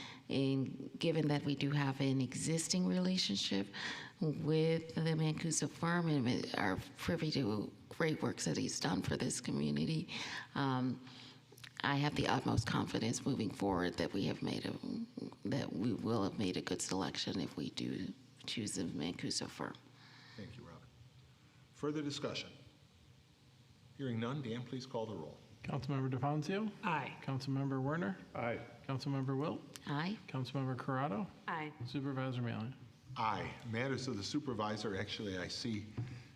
H: given that we do have an existing relationship with the Mancuso firm and are privy to great works that he's done for this community, I have the utmost confidence moving forward that we will have made a good selection if we do choose the Mancuso firm.
A: Thank you, Robin. Further discussion? Hearing none, Dan, please call the roll.
F: Councilmember DeFoncio?
I: Aye.
F: Councilmember Werner?
E: Aye.
F: Councilmember Wilt?
H: Aye.
F: Councilmember Corrado?
C: Aye.
F: Supervisor Maley?
A: Aye. Matters of the supervisor, actually, I see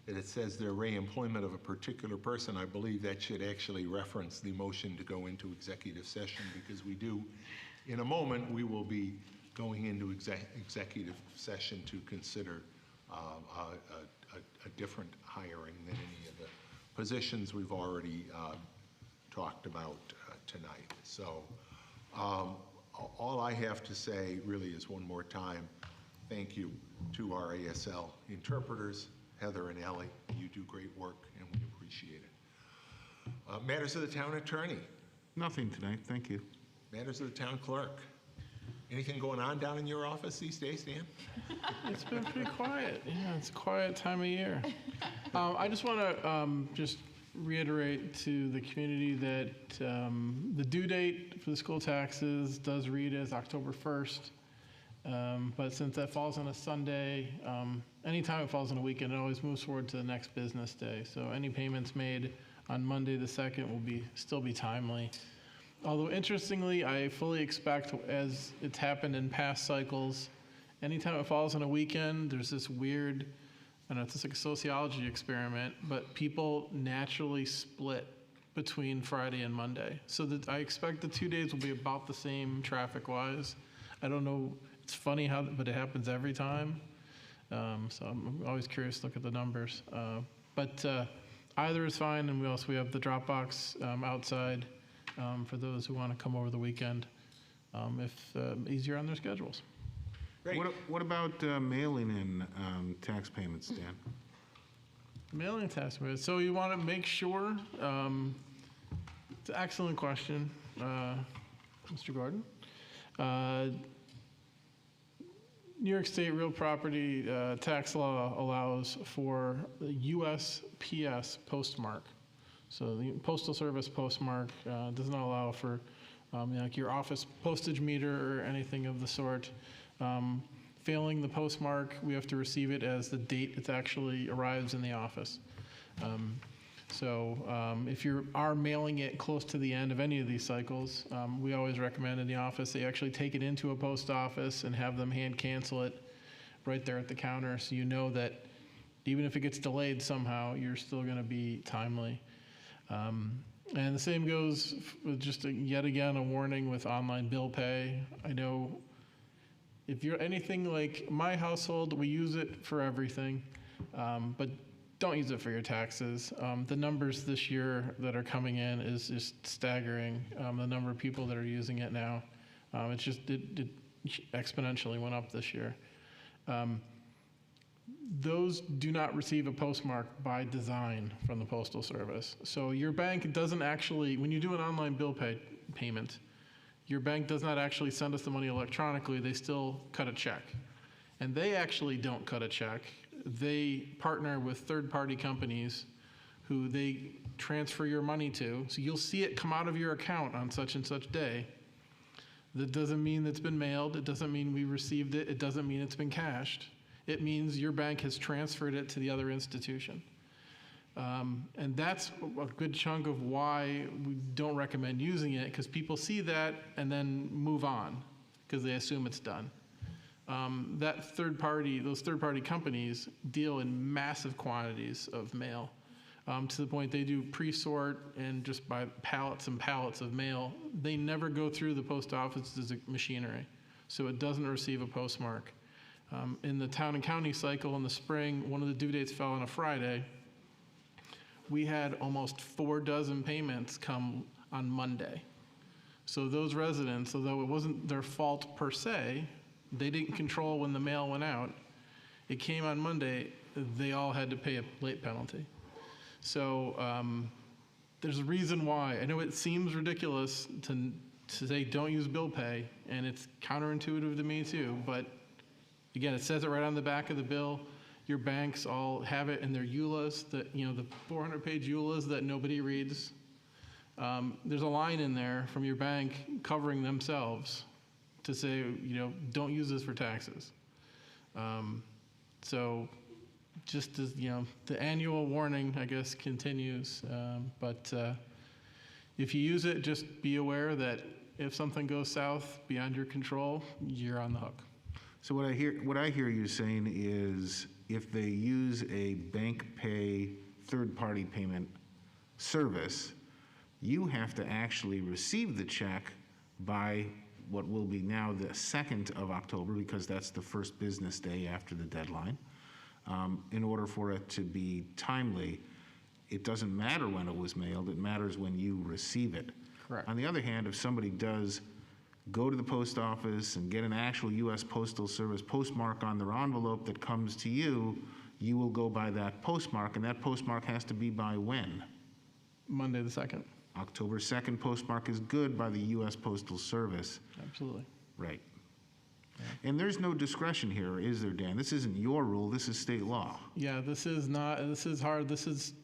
A: that it says their re-employment of a particular person. I believe that should actually reference the motion to go into executive session, because we do, in a moment, we will be going into executive session to consider a different hiring than any of the positions we've already talked about tonight. So all I have to say really is one more time, thank you to our ASL interpreters, Heather and Ellie. You do great work and we appreciate it. Matters of the town attorney.
K: Nothing tonight, thank you.
A: Matters of the town clerk. Anything going on down in your office these days, Dan?
F: It's been pretty quiet. Yeah, it's a quiet time of year. I just want to just reiterate to the community that the due date for the school taxes does read as October 1st. But since that falls on a Sunday, anytime it falls on a weekend, it always moves forward to the next business day. So any payments made on Monday the 2nd will still be timely. Although interestingly, I fully expect, as it's happened in past cycles, anytime it falls on a weekend, there's this weird, I don't know, it's just like a sociology experiment, but people naturally split between Friday and Monday. So that I expect the 2 days will be about the same traffic-wise. I don't know, it's funny but it happens every time. So I'm always curious to look at the numbers. But either is fine, and we have the Dropbox outside for those who want to come over the weekend, if easier on their schedules.
A: Great.
K: What about mailing in tax payments, Dan?
F: Mailing tax payments. So you want to make sure, it's an excellent question, Mr. Gordon. New York State real property tax law allows for the USPS postmark. So the Postal Service postmark does not allow for like your office postage meter or anything of the sort. Failing the postmark, we have to receive it as the date it actually arrives in the office. So if you are mailing it close to the end of any of these cycles, we always recommend in the office they actually take it into a post office and have them hand cancel it right there at the counter, so you know that even if it gets delayed somehow, you're still going to be timely. And the same goes with just yet again a warning with online bill pay. I know if you're anything like my household, we use it for everything, but don't use it for your taxes. The numbers this year that are coming in is just staggering. The number of people that are using it now, it exponentially went up this year. Those do not receive a postmark by design from the Postal Service. So your bank doesn't actually, when you do an online bill payment, your bank does not actually send us the money electronically. They still cut a check. And they actually don't cut a check. They partner with third-party companies who they transfer your money to. So you'll see it come out of your account on such and such day. That doesn't mean it's been mailed. It doesn't mean we received it. It doesn't mean it's been cashed. it means your bank has transferred it to the other institution. And that's a good chunk of why we don't recommend using it, because people see that and then move on because they assume it's done. Those third-party companies deal in massive quantities of mail, to the point they do pre-sort and just buy pallets and pallets of mail. They never go through the post office's machinery, so it doesn't receive a postmark. In the town and county cycle in the spring, one of the due dates fell on a Friday. We had almost 4 dozen payments come on Monday. So those residents, although it wasn't their fault per se, they didn't control when the mail went out. It came on Monday, they all had to pay a late penalty. So there's a reason why. I know it seems ridiculous to say don't use bill pay, and it's counterintuitive to me too, but again, it says it right on the back of the bill. Your banks all have it in their EULAs, the 400-page EULAs that nobody reads. There's a line in there from your bank covering themselves to say, don't use this for taxes. So just as, the annual warning, I guess, continues. But if you use it, just be aware that if something goes south beyond your control, you're on the hook.
K: So what I hear you saying is, if they use a bank pay third-party payment service, you have to actually receive the check by what will be now the 2nd of October, because that's the first business day after the deadline. In order for it to be timely, it doesn't matter when it was mailed, it matters when you receive it.
F: Correct.
K: On the other hand, if somebody does go to the post office and get an actual U.S. Postal Service postmark on their envelope that comes to you, you will go by that postmark, and that postmark has to be by when?
F: Monday the 2nd.
K: October 2nd postmark is good by the U.S. Postal Service.
F: Absolutely.
K: Right. And there's no discretion here, is there, Dan? This isn't your rule, this is state law.
F: Yeah, this is hard. This is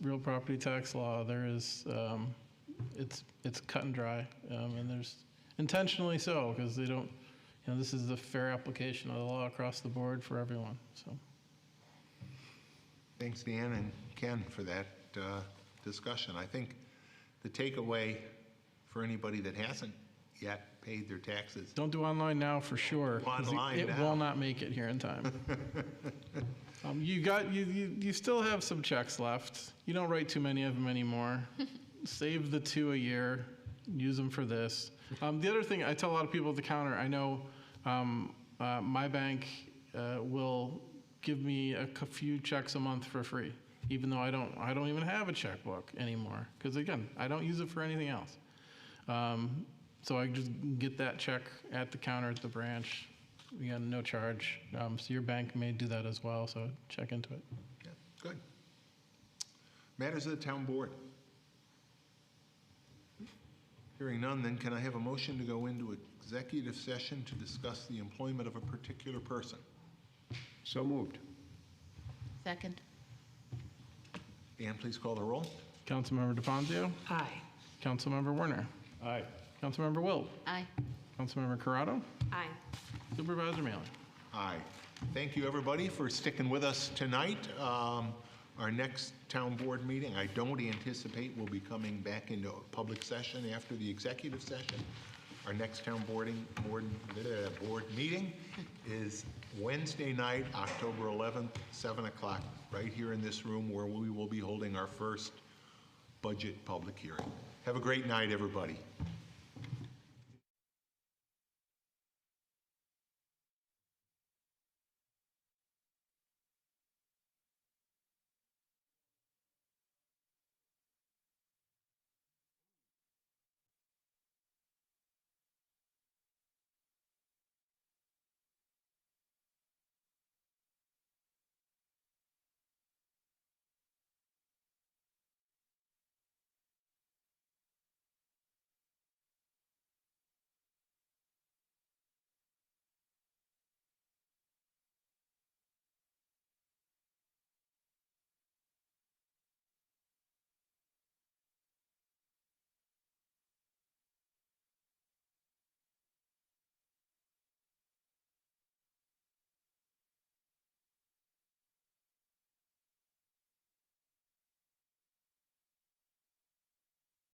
F: real property tax law. There is, it's cut and dry, and there's intentionally so, because they don't, this is a fair application of the law across the board for everyone, so.
A: Thanks, Dan and Ken, for that discussion. I think the takeaway for anybody that hasn't yet paid their taxes.
F: Don't do online now for sure. 'Cause
A: Online
F: it
A: now.
F: will not make it here in time. You still have some checks left. You don't write too many of them anymore. Save the 2 a year. Use them for this. The other thing I tell a lot of people at the counter, I know my bank will give me a few checks a month for free, even though I don't even have a checkbook anymore, because again, I don't use it for anything else. So I just get that check at the counter at the branch. Again, no charge. So your bank may do that as well, so check into it.
A: Yeah, good. Matters of the town board. Hearing none, then can I have a motion to go into executive session to discuss the employment of a particular person?
E: So moved.
H: Second.
A: Dan, please call the roll.
F: Councilmember DeFazio.
I: Aye.
F: Councilmember Werner.
E: Aye.
F: Councilmember Wilt.
H: Aye.
F: Councilmember Corrado.
C: Aye.
F: Supervisor Maley.
A: Aye. Thank you, everybody, for sticking with us tonight. Our next town board meeting, I don't anticipate we'll be coming back into a public session after the executive session. Our next town board meeting is Wednesday night, October 11th, 7 o'clock, right here in this room, where we will be holding our first budget public hearing. Have a great night, everybody.